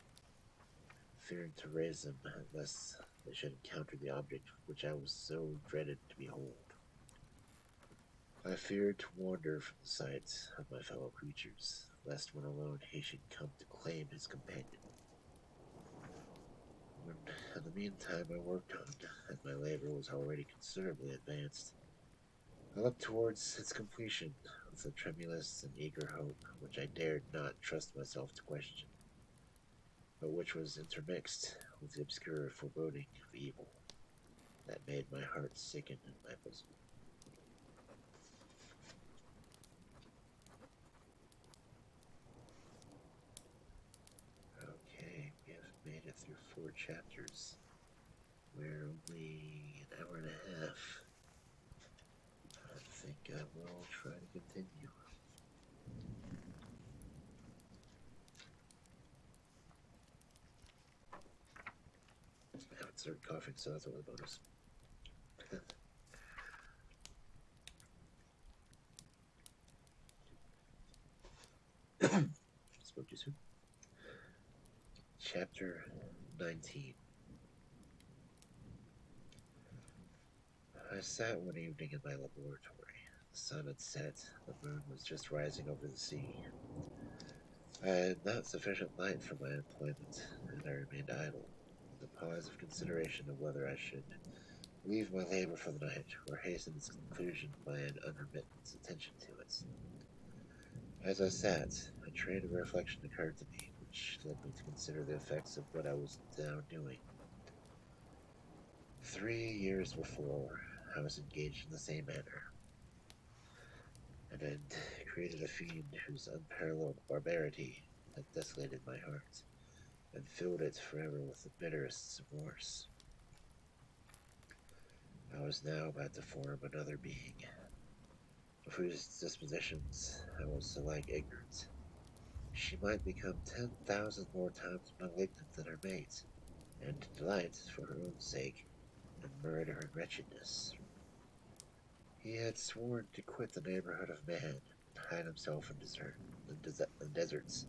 fearing to raise them lest they should encounter the object which I was so dreaded to behold. I feared to wander from the sight of my fellow creatures, lest when alone he should come to claim his companion. When, in the meantime, I worked on, and my labor was already considerably advanced, I looked towards its completion with a tremulous and eager hope which I dared not trust myself to question, but which was intermixed with the obscure foreboding of evil that made my heart sicken in my bosom. Okay, we have made it through 4 chapters. We're only an hour and a half. I think I will try to continue. I haven't started coughing, so that's always a bonus. Spoke too soon. Chapter 19. I sat one evening in my laboratory. The sun had set, the moon was just rising over the sea. I had not sufficient light for my employment, and I remained idle, in the pause of consideration of whether I should leave my labor for the night, or hasten its conclusion by an unremittent attention to it. As I sat, a train of reflection occurred to me, which led me to consider the effects of what I was now doing. 3 years before, I was engaged in the same manner, and had created a fiend whose unparalleled barbarity had desolated my heart, and filled it forever with the bitterest remorse. I was now about to form another being, of whose dispositions I was alike ignorant. She might become 10,000 more times malignant than her mate, and delight, for her own sake, in murder and wretchedness. He had sworn to quit the neighborhood of man and hide himself in deserts.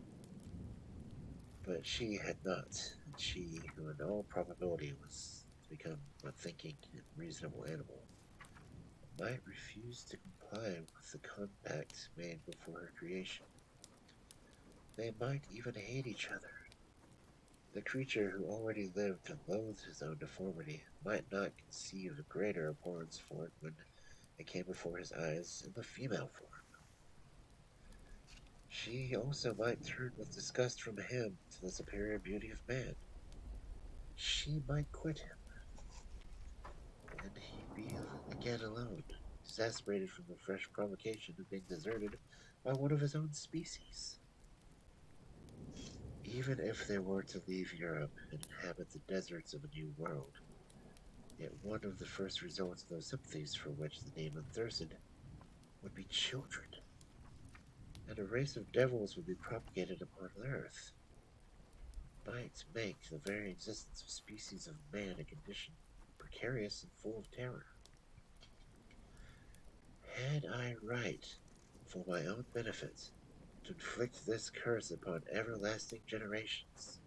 But she had not, and she, who in all probability was to become a thinking and reasonable animal, might refuse to comply with the compact made before her creation. They might even hate each other. The creature who already lived and loathed his own deformity might not conceive a greater abhorrence for it when it came before his eyes in the female form. She also might turn with disgust from him to the superior beauty of man. She might quit him, and he'd be again alone, exasperated from the fresh provocation of being deserted by one of his own species. Even if they were to leave Europe and inhabit the deserts of a new world, yet one of the first results of those sympathies for which the demon thirsted would be children, and a race of devils would be propagated upon earth, might make the very existence of species of man a condition precarious and full of terror. Had I right, for my own benefit, to inflict this curse upon everlasting generations?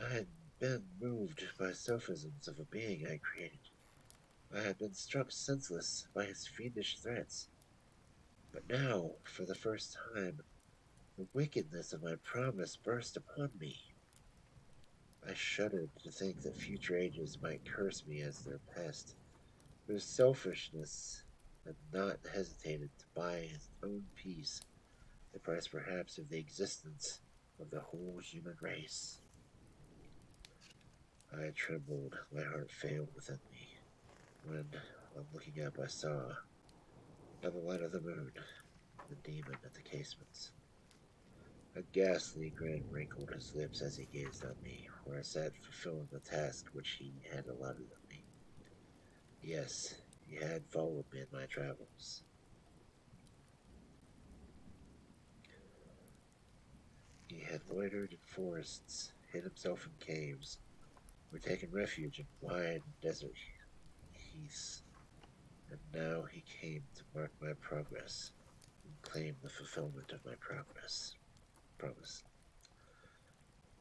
I had been moved by sophisms of a being I created. I had been struck senseless by his fiendish threats. But now, for the first time, the wickedness of my promise burst upon me. I shuddered to think that future ages might curse me as their pest, whose selfishness had not hesitated to buy his own peace, the price perhaps of the existence of the whole human race. I trembled, my heart failed within me, when, on looking up, I saw, by the light of the moon, the demon at the casement. A ghastly grin wrinkled his lips as he gazed on me, where I sat fulfilling the task which he had allotted of me. Yes, he had followed me in my travels. He had loitered in forests, hid himself in caves, or taken refuge in wide desert heaths, and now he came to mark my progress and claim the fulfillment of my promise.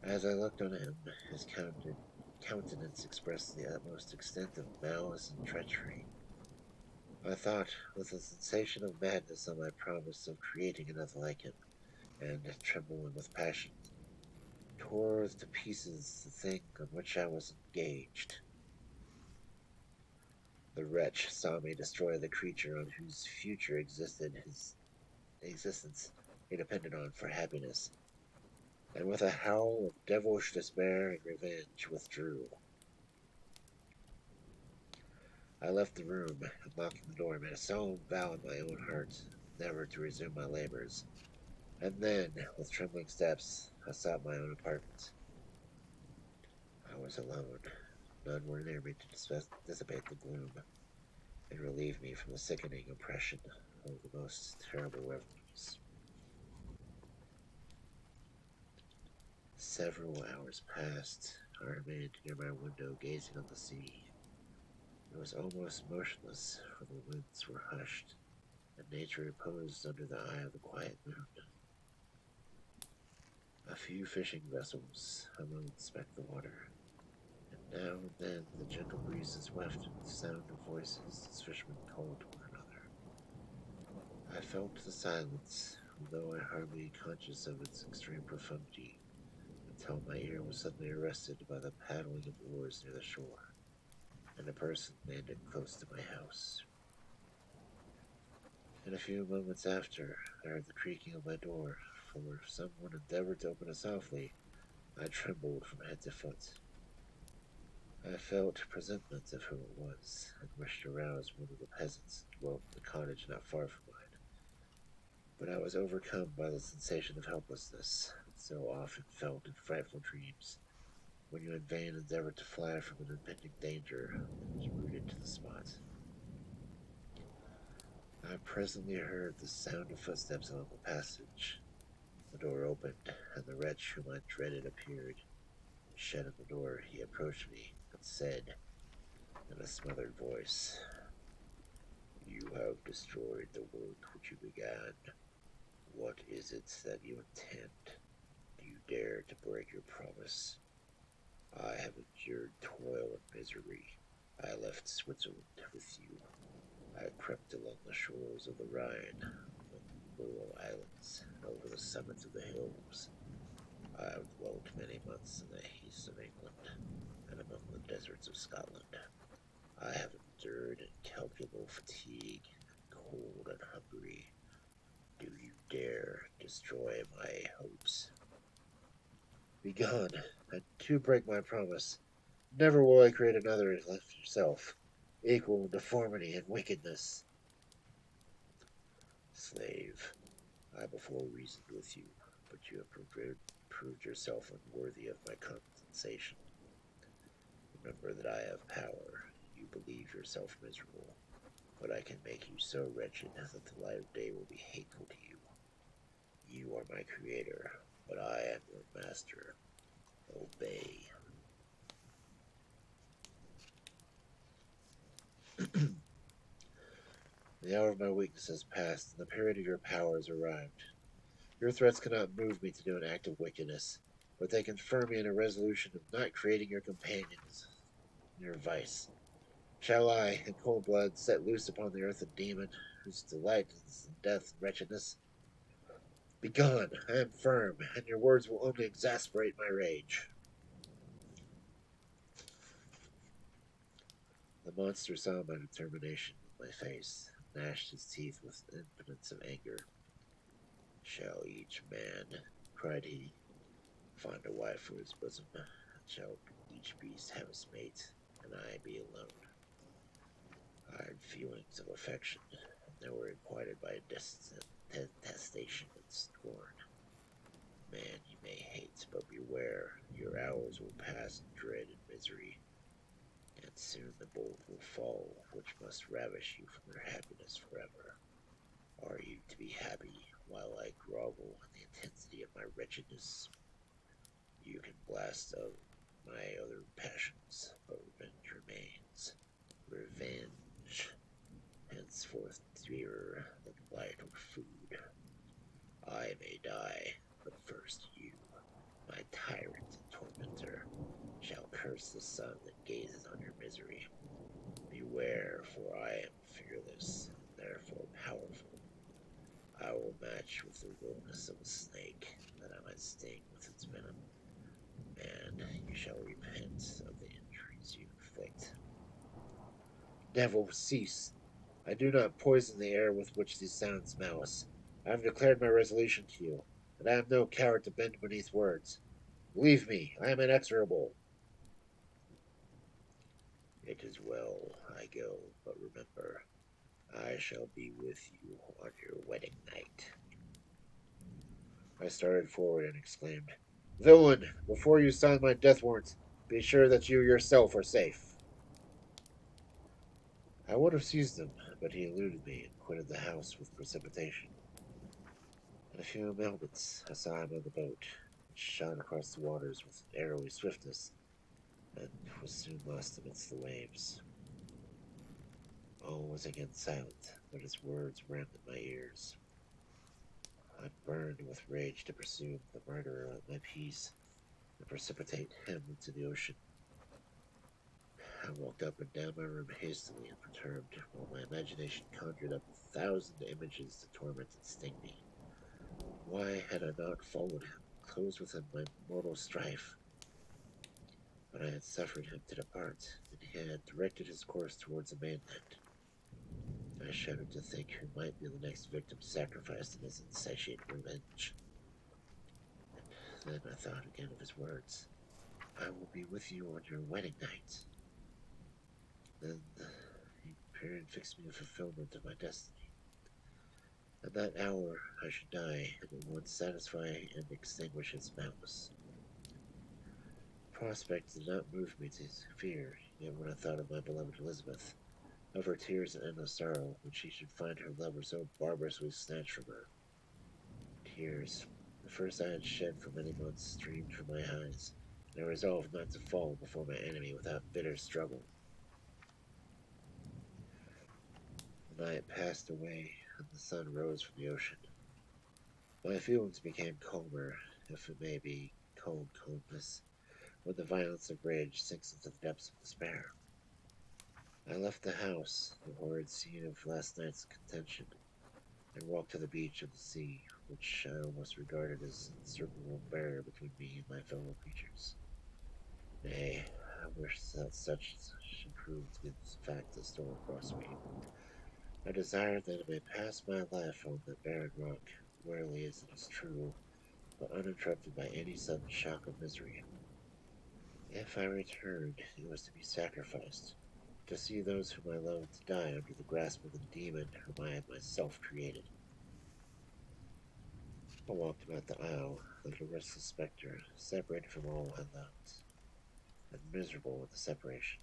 As I looked on him, his countenance expressed the utmost extent of malice and treachery. I thought, with a sensation of madness, on my promise of creating another like him. and, trembling with passion, tore to pieces the thing on which I was engaged. The wretch saw me destroy the creature on whose future his existence he depended on for happiness, and with a howl of devilish despair and revenge withdrew. I left the room, and locking the door, made a solemn vow in my own heart never to resume my labors. And then, with trembling steps, I sought my own apartment. I was alone. None were near me to dissipate the gloom and relieve me from the sickening oppression of the most terrible reveries. Several hours passed. I remained near my window, gazing on the sea. It was almost motionless, for the winds were hushed, and nature reposed under the eye of the quiet moon. A few fishing vessels alone specked the water, and now and then the gentle breezes wafted the sound of voices as fishermen called to one another. I felt the silence, although I hardly conscious of its extreme profundity, until my ear was suddenly arrested by the paddling of oars near the shore, and a person landed close to my house. In a few moments after, I heard the creaking of my door, for if someone endeavored to open it softly, I trembled from head to foot. I felt presentiment of who it was, and wished to rouse one of the peasants who dwelt in the cottage not far from mine. But I was overcome by the sensation of helplessness, so often felt in frightful dreams, when you in vain endeavor to fly from an impending danger that is rooted to the spot. I presently heard the sound of footsteps along the passage. The door opened, and the wretch whom I dreaded appeared. Shutting the door, he approached me and said, in a smothered voice, "You have destroyed the work which you began. What is it that you intend? Do you dare to break your promise? I have endured toil and misery. I left Switzerland with you. I crept along the shores of the Rhine, among the rural islands, and over the summits of the hills. I have dwelt many months in the east of England, and among the deserts of Scotland. I have endured incalculable fatigue, cold, and hungry. Do you dare destroy my hopes? Begone, and to break my promise. Never will I create another like yourself, equal in deformity and wickedness. Slave, I before reasoned with you, but you have proved yourself unworthy of my compensation. Remember that I have power. You believe yourself miserable, but I can make you so wretched that the light of day will be hateful to you. You are my creator, but I am your master. Obey. The hour of my weakness has passed, and the period of your power has arrived. Your threats cannot move me to do an act of wickedness, but they confirm me in a resolution of not creating your companions in your vice. Shall I, in cold blood, set loose upon the earth a demon whose delight is in death and wretchedness? Begone! I am firm, and your words will only exasperate my rage. The monster saw my determination in my face, and gnashed his teeth with impotence of anger. Shall each man, cried he, find a wife for his bosom, and shall each beast have his mate, and I be alone? I had feelings of affection, and they were requited by detestation and scorn. Man you may hate, but beware, your hours will pass in dread and misery, and soon the bolt will fall which must ravish you from your happiness forever. Are you to be happy while I grovel in the intensity of my wretchedness? You can blast of my other passions, but revenge remains. Revenge, henceforth dearer than light or food. I may die, but first you, my tyrant and tormentor, shall curse the sun that gazes on your misery. Beware, for I am fearless, and therefore powerful. I will match with the willingness of a snake, that I might sting with its venom, and you shall repent of the injuries you inflict. Devil, cease! I do not poison the air with which these sounds malice. I have declared my resolution to you, and I am no coward to bend beneath words. Leave me, I am inexorable. It is well, I go, but remember, I shall be with you on your wedding night. I started forward and exclaimed, Villain, before you sign my death warrant, be sure that you yourself are safe. I would have seized him, but he eluded me and quitted the house with precipitation. In a few moments I saw him on the boat, which shot across the waters with arrowy swiftness, and was soon lost amidst the waves. All was again silent, but his words rang in my ears. I burned with rage to pursue the murderer at my peace and precipitate him into the ocean. I walked up and down my room hastily and perturbed, while my imagination conjured up 1,000 images to torment and sting me. Why had I not followed him, closed with him my mortal strife? But I had suffered him to depart, and he had directed his course towards the mainland. I shuddered to think who might be the next victim sacrificed in his insatiate revenge. And then I thought again of his words. I will be with you on your wedding night. Then he appeared and fixed me the fulfillment of my destiny. At that hour I should die, and at once satisfy and extinguish its malice. The prospect did not move me to fear, yet when I thought of my beloved Elizabeth, of her tears and endless sorrow when she should find her lover so barbarously snatched from her, tears, the first I had shed for many months, streamed from my eyes, and I resolved not to fall before my enemy without bitter struggle. The night passed away, and the sun rose from the ocean. My feelings became calmer, if it may be called calmness, when the violence of rage sinks into the depths of despair. I left the house, the horrid scene of last night's contention, and walked to the beach of the sea, which I almost regarded as an insuperable barrier between me and my fellow creatures. Nay, I wish that such should prove to be the fact that stole across me. I desire that I may pass my life on that barren rock, rarely as it is true, but uninterrupted by any sudden shock of misery. If I returned, it was to be sacrificed, to see those whom I loved die under the grasp of the demon whom I had myself created. I walked about the isle like a restless spectre, separated from all I loved, and miserable with the separation.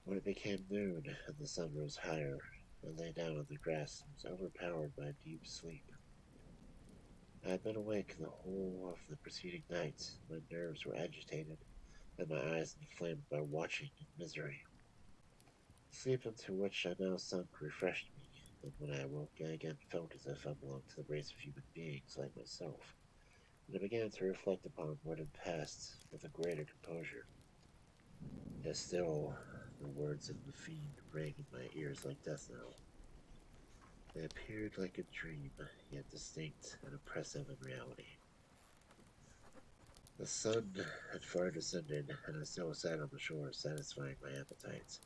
When it became noon and the sun rose higher, I lay down on the grass and was overpowered by a deep sleep. I had been awake the whole of the preceding night. My nerves were agitated, and my eyes inflamed by watching and misery. Sleep into which I now sunk refreshed me, and when I awoke I again felt as if I belonged to the race of human beings like myself, and I began to reflect upon what had passed with a greater composure. Yet still the words of the fiend rang in my ears like death knell. They appeared like a dream, yet distinct and oppressive in reality. The sun had far descended, and I still sat on the shore satisfying my appetites,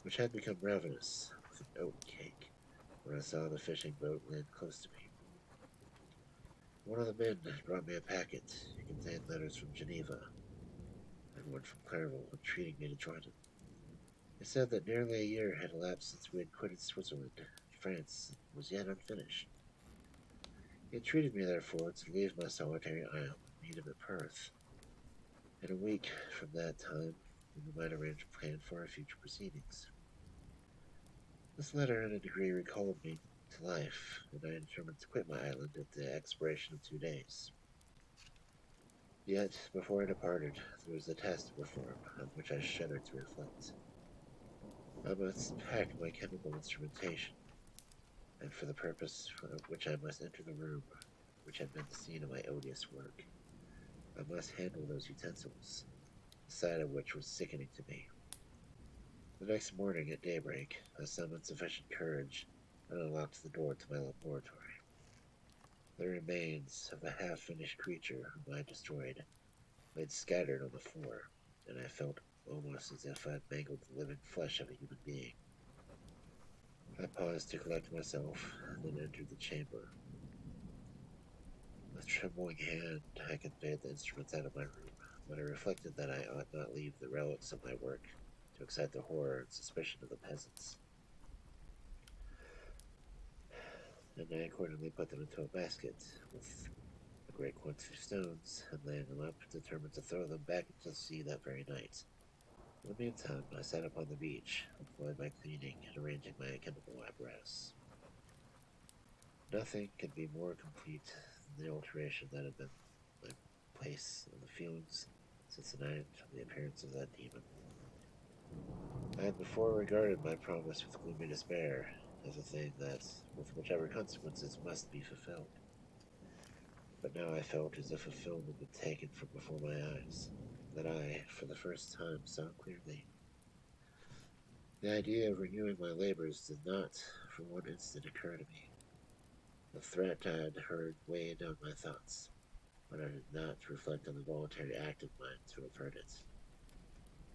which had become ravenous, with an oat cake, when I saw the fishing boat land close to me. One of the men brought me a packet. It contained letters from Geneva, and one from Clairville entreating me to join him. It said that nearly a year had elapsed since we had quitted Switzerland, and France was yet unfinished. He entreated me, therefore, to leave my solitary isle and meet him at Perth. In a week from that time, we might arrange a plan for our future proceedings. This letter in a degree recalled me to life, and I determined to quit my island at the expiration of 2 days. Yet, before I departed, there was a task to perform, on which I shuddered to reflect. I must pack my chemical instrumentation, and for the purpose of which I must enter the room which had been the scene of my odious work. I must handle those utensils, the sight of which was sickening to me. The next morning at daybreak, I summoned sufficient courage and unlocked the door to my laboratory. The remains of the half-finished creature whom I destroyed lay scattered on the floor, and I felt almost as if I'd mangled the living flesh of a human being. I paused to collect myself, then entered the chamber. With trembling hand, I conveyed the instruments out of my room, but I reflected that I ought not leave the relics of my work to excite the horror and suspicion of the peasants, and I accordingly put them into a basket with a great quantity of stones, and laying them up, determined to throw them back into the sea that very night. In the meantime, I sat upon the beach, employed by cleaning and arranging my chemical apparatus. Nothing could be more complete than the alteration that had been my place of the feelings since the night of the appearance of that demon. I had before regarded my promise with gloomy despair, as a thing that, with whichever consequences, must be fulfilled. But now I felt as if a film had been taken from before my eyes, that I, for the first time, saw clearly. The idea of renewing my labors did not, for one instant, occur to me. The threat I had heard weighed on my thoughts, but I did not reflect on the voluntary act of mine to avert it.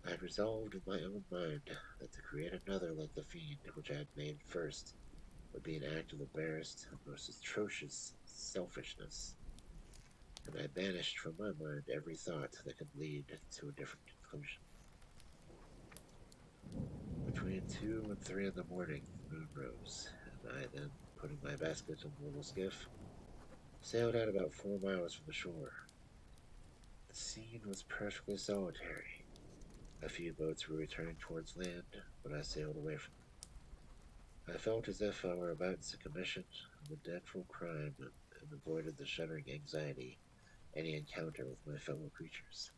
I had resolved in my own mind that to create another like the fiend which I had made first would be an act of the barest and most atrocious selfishness, and I banished from my mind every thought that could lead to a different conclusion. Between 2 and 3 in the morning, the moon rose, and I then, putting my basket in the little skiff, sailed out about 4 miles from the shore. The scene was perfectly solitary. A few boats were returning towards land, but I sailed away from them. I felt as if I were about to commission a dreadful crime, and avoided the shuddering anxiety any encounter with my fellow creatures.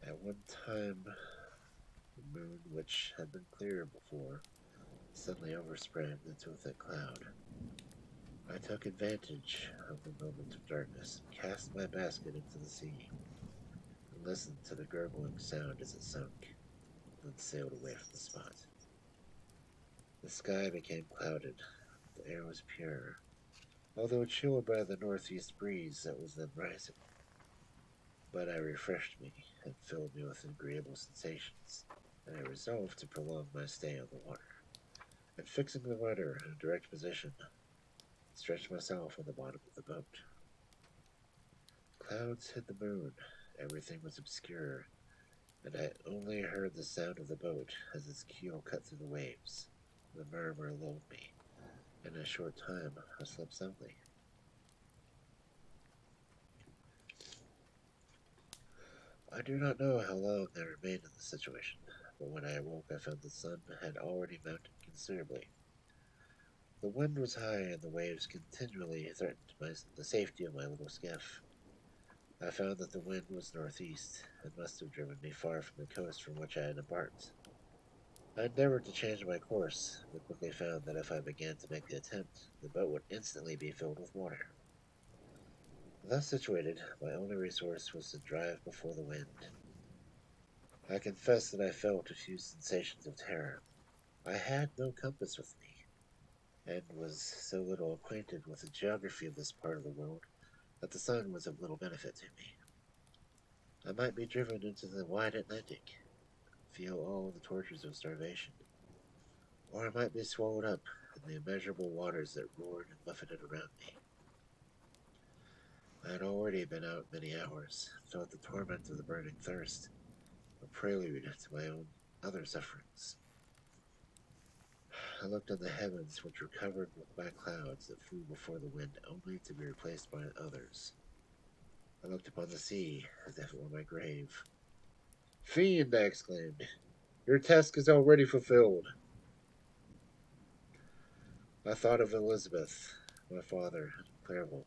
At one time, the moon, which had been clear before, suddenly overspread into a thick cloud. I took advantage of the moment of darkness, cast my basket into the sea, and listened to the gurgling sound as it sunk, then sailed away from the spot. The sky became clouded, the air was pure, although chilled by the northeast breeze that was then rising. But it refreshed me and filled me with agreeable sensations, and I resolved to prolong my stay on the water. And fixing the rudder in a direct position, stretched myself on the bottom of the boat. Clouds hid the moon, everything was obscure, and I only heard the sound of the boat as its keel cut through the waves. The murmur lulled me, and in a short time I slept soundly. I do not know how long I remained in this situation, but when I awoke I found the sun had already mounted considerably. The wind was high, and the waves continually threatened the safety of my little skiff. I found that the wind was northeast, and must have driven me far from the coast from which I had embarked. I endeavored to change my course, but quickly found that if I began to make the attempt, the boat would instantly be filled with water. Thus situated, my only resource was to drive before the wind. I confess that I felt a few sensations of terror. I had no compass with me, and was so little acquainted with the geography of this part of the world that the sun was of little benefit to me. I might be driven into the wide Atlantic, feel all the tortures of starvation, or I might be swallowed up in the immeasurable waters that roared and buffeted around me. I had already been out many hours, felt the torment of the burning thirst, a prelude to my own other sufferings. I looked on the heavens, which were covered with black clouds that flew before the wind only to be replaced by others. I looked upon the sea as if it were my grave. Fiend, I exclaimed, your task is already fulfilled. I thought of Elizabeth, my father, and Clerval,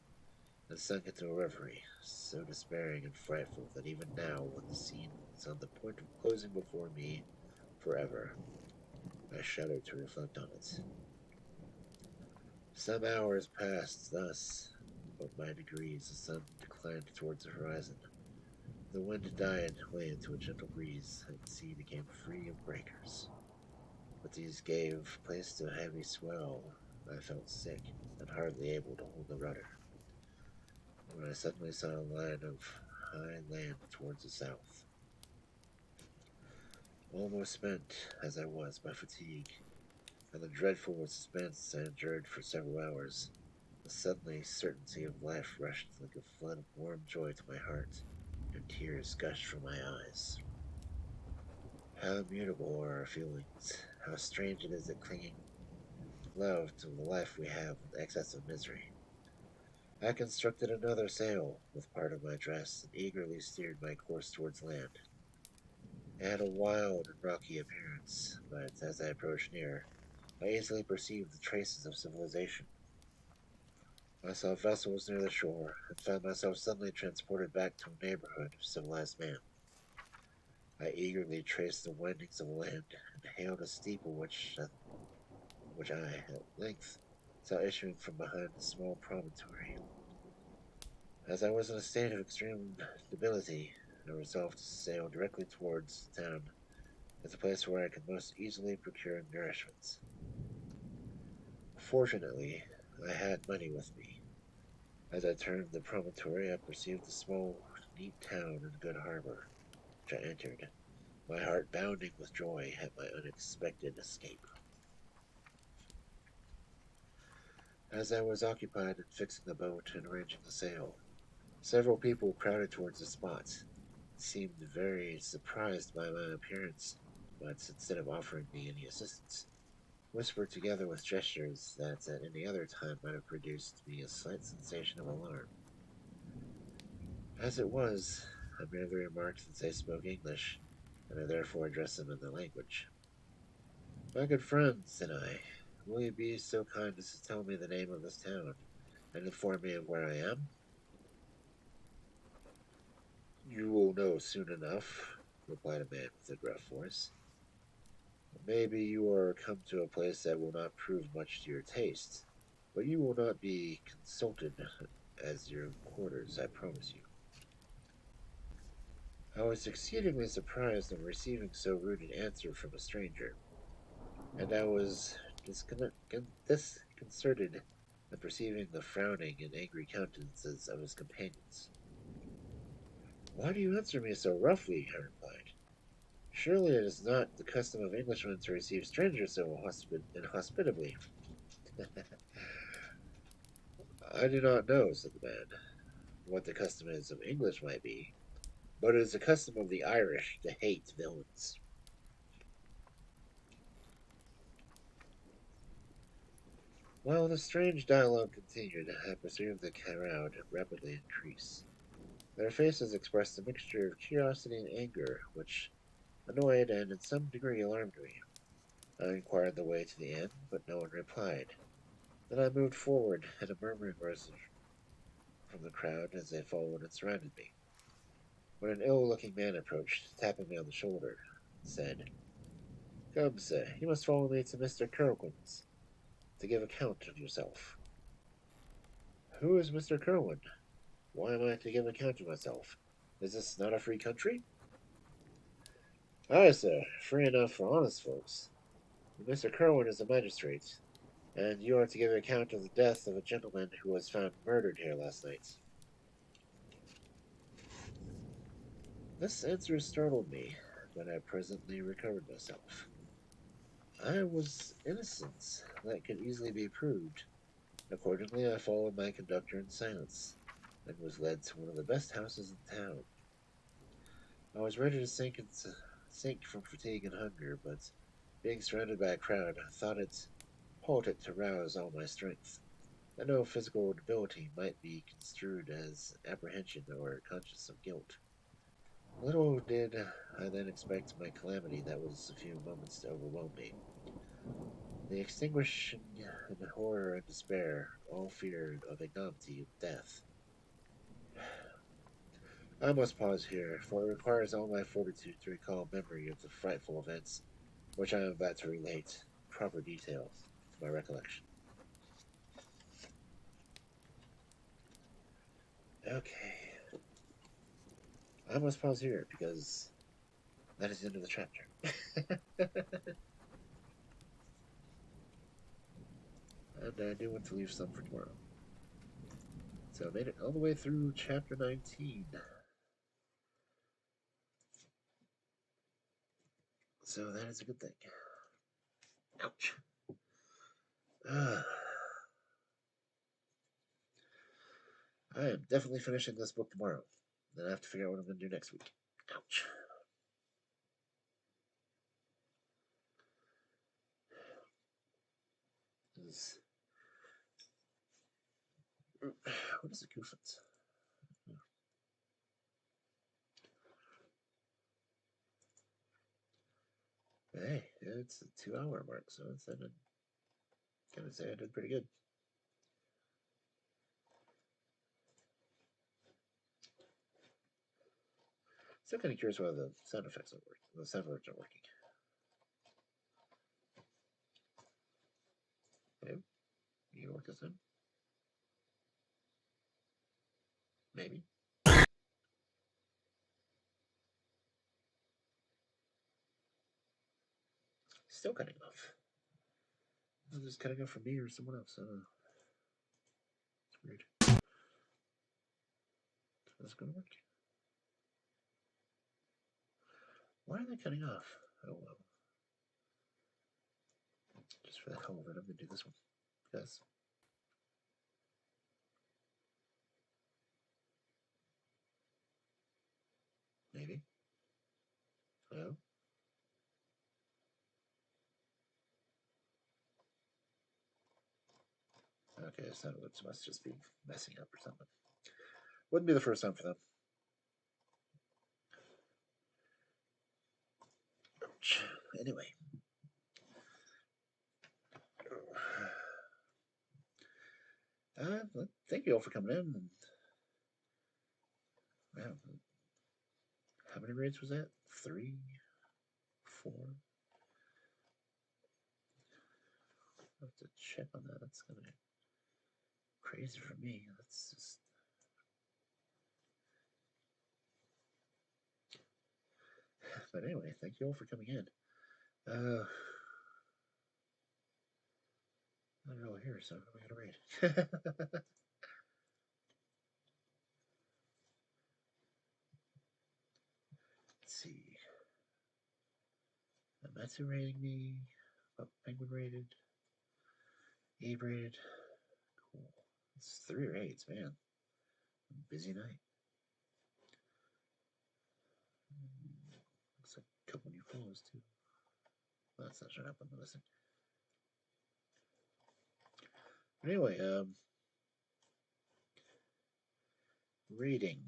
and sunk into a reverie, so despairing and frightful that even now, when the scene is on the point of closing before me forever, I shudder to reflect on it. Some hours passed thus, but by degrees the sun declined towards the horizon. The wind died away into a gentle breeze, and the sea became free of breakers. but these gave place to a heavy swell. I felt sick and hardly able to hold the rudder, when I suddenly saw a line of high land towards the south. Almost spent as I was by fatigue and the dreadful suspense I endured for several hours, the suddenly certainty of life rushed like a flood of warm joy to my heart, and tears gushed from my eyes. How immutable are our feelings! How strange it is that clinging love to the life we have with excess of misery. I constructed another sail with part of my dress and eagerly steered my course towards land. It had a wild and rocky appearance, but as I approached near, I easily perceived the traces of civilization. I saw vessels near the shore, and found myself suddenly transported back to a neighborhood of civilized man. I eagerly traced the windings of land, and hailed a steeple which I, at length, saw issuing from behind a small promontory. As I was in a state of extreme debility, I resolved to sail directly towards the town as a place where I could most easily procure nourishments. Fortunately, I had money with me. As I turned the promontory, I perceived a small, neat town and good harbor, which I entered, my heart bounding with joy at my unexpected escape. As I was occupied in fixing the boat and arranging the sail, several people crowded towards the spot, seemed very surprised by my appearance, but instead of offering me any assistance, whispered together with gestures that at any other time might have produced me a slight sensation of alarm. As it was, I merely remarked that they spoke English, and I therefore addressed them in the language. My good friend, said I, will you be so kind as to tell me the name of this town, and inform me of where I am? You will know soon enough, replied a man with a gruff voice. Maybe you are come to a place that will not prove much to your taste, but you will not be consulted as your quarters, I promise you. I was exceedingly surprised on receiving so rude an answer from a stranger, and I was disconcerted at perceiving the frowning and angry countenances of his companions. Why do you answer me so roughly? I replied. Surely it is not the custom of Englishmen to receive strangers so inhospitably. I do not know, said the man, what the custom is of English might be, but it is the custom of the Irish to hate villains. While the strange dialogue continued, I perceived the crowd rapidly increase. Their faces expressed a mixture of curiosity and anger, which annoyed and in some degree alarmed me. I inquired the way to the inn, but no one replied. Then I moved forward, and a murmuring rose from the crowd as they followed and surrounded me. When an ill-looking man approached, tapping me on the shoulder, said, "Come, sir, you must follow me to Mr. Kirwin's to give account of yourself." "Who is Mr. Kirwin? Why am I to give account of myself? Is this not a free country?" "Aye, sir, free enough for honest folks. But Mr. Kirwin is a magistrate, and you are to give account of the death of a gentleman who was found murdered here last night." This answer startled me, but I presently recovered myself. I was innocent. That could easily be proved. Accordingly, I followed my conductor in silence, and was led to one of the best houses in town. I was ready to sink from fatigue and hunger, but being surrounded by a crowd, I thought it politic to rouse all my strength, that no physical debility might be construed as apprehension or conscience of guilt. Little did I then expect my calamity that was a few moments to overwhelm me. The extinguishing in horror and despair all fear of ignominy of death. I must pause here, for it requires all my fortitude to recall memory of the frightful events which I am about to relate, in proper details, to my recollection. Okay, I must pause here because that is the end of the chapter. And I knew when to leave some for tomorrow. So I made it all the way through chapter 19. So that is a good thing. Ouch. I am definitely finishing this book tomorrow. Then I have to figure out what I'm going to do next week. Ouch. What is a goofens? Hey, it's a 2 hour mark, so it's gonna say I did pretty good. Still kind of curious why the sound effects aren't working. The sound words aren't working. Okay, you can work this in? Maybe. Still cutting off. Is this cutting off from me or someone else? I don't know. It's weird. Is this gonna work? Why are they cutting off? Oh well. Just for the hell of it, I'm gonna do this one. Yes. Maybe. Hello? Okay, sound whips must just be messing up or something. Wouldn't be the first time for them. Ouch. Anyway. Thank you all for coming in. And, wow, how many raids was that? 3, 4? I have to check on that. That's gonna be crazy for me. That's just. But anyway, thank you all for coming in. Not really here, so we gotta read. Let's see. Amatsu rating me. Oh, Penguin rated. Abe rated. Cool. It's 3 raids, man. Busy night. Looks like a couple new follows too. Well, that's not showing up on the listing. But anyway, rating.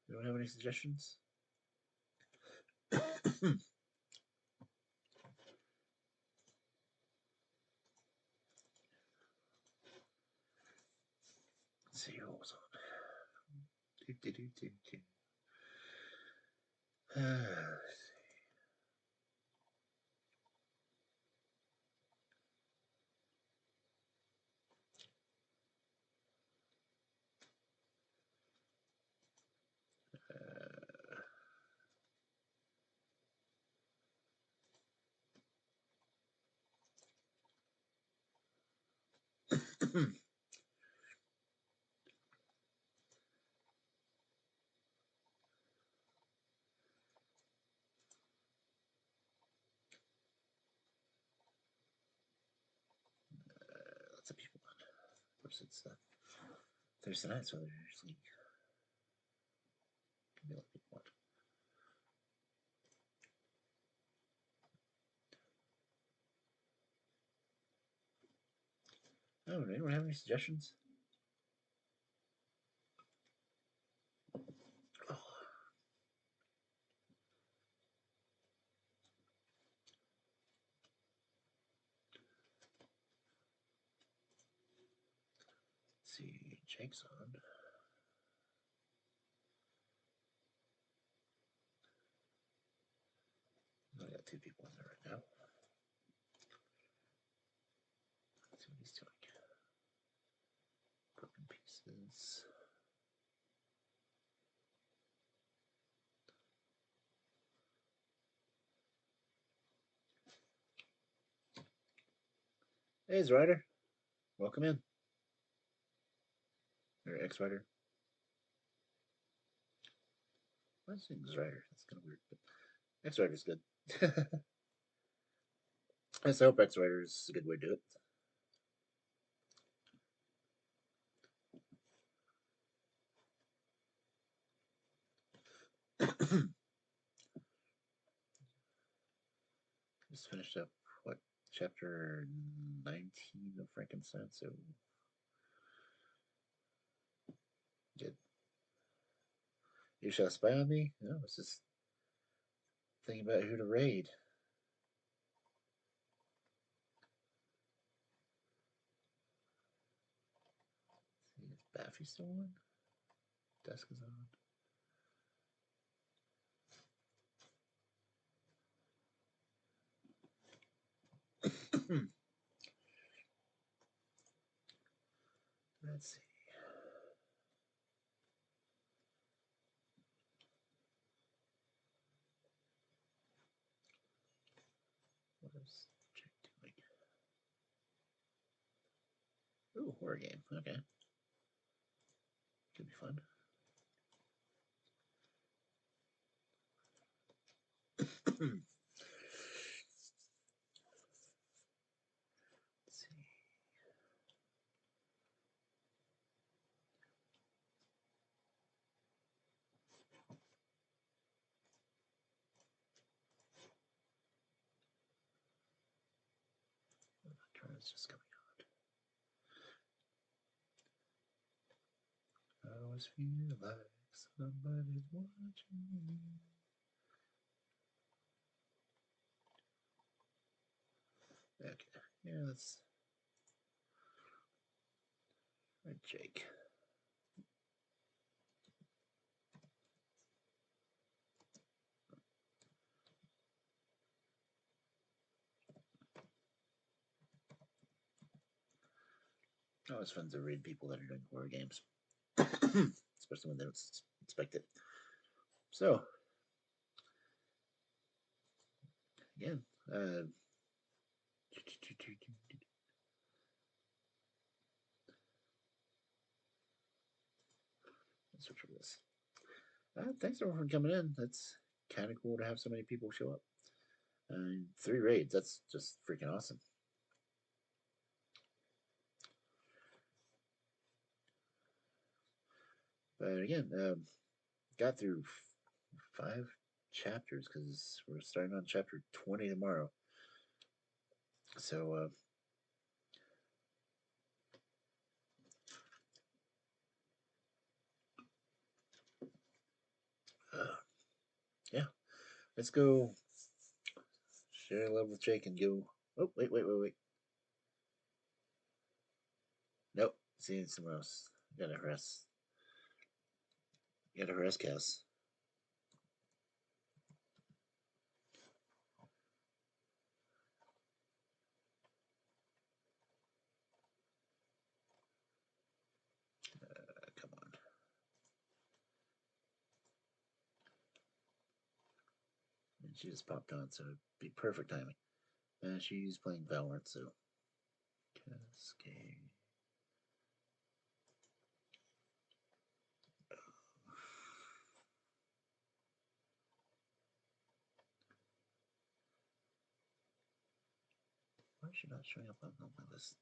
You don't have any suggestions? Let's see what was on. Lots of people on. Of course, it's Thursday night, so there's usually can be a lot of people on. Oh, anyone have any suggestions? Oh. Let's see, Jake's on. I got 2 people in there right now. Let's see what he's doing. Broken pieces. Hey, Ryder. welcome in. Or X-Rider. I was saying X-Rider. That's kind of weird. But X-Rider's good. I just hope X-Rider is a good way to do it. Just finished up, what, chapter 19 of Frankenstein, so good. You shall spy on me? No, it's just thinking about who to raid. See, is Baffy still on? Desk is on. Let's see. What is Jake doing? Ooh, horror game. Okay. Could be fun. Let's see. It's just coming on. I always feel like somebody's watching me. Okay, yeah, that's right, Jake. Oh, it's fun to read people that are doing horror games, especially when they don't expect it. So, again, let's switch over this. Thanks everyone for coming in. That's kind of cool to have so many people show up. 3 raids. That's just freaking awesome. But again, got through 5 chapters because we're starting on chapter 20 tomorrow. So, yeah, let's go share love with Jake and go. Oh, wait. Nope, seeing someone else. Gotta harass. Gotta harass Cass. Come on. And she just popped on, so it'd be perfect timing. And she's playing Valorant, so. Cascade. Why is she not showing up on my list?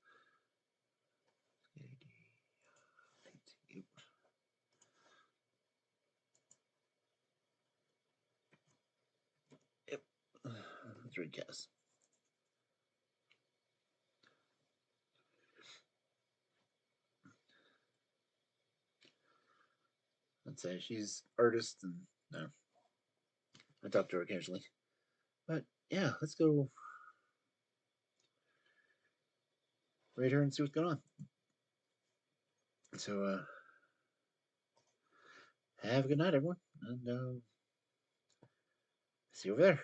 Yep. Let's read Cass. I'd say she's artist, and no, I talk to her occasionally. But yeah, let's go raid her and see what's going on. So, have a good night, everyone, and see you over there.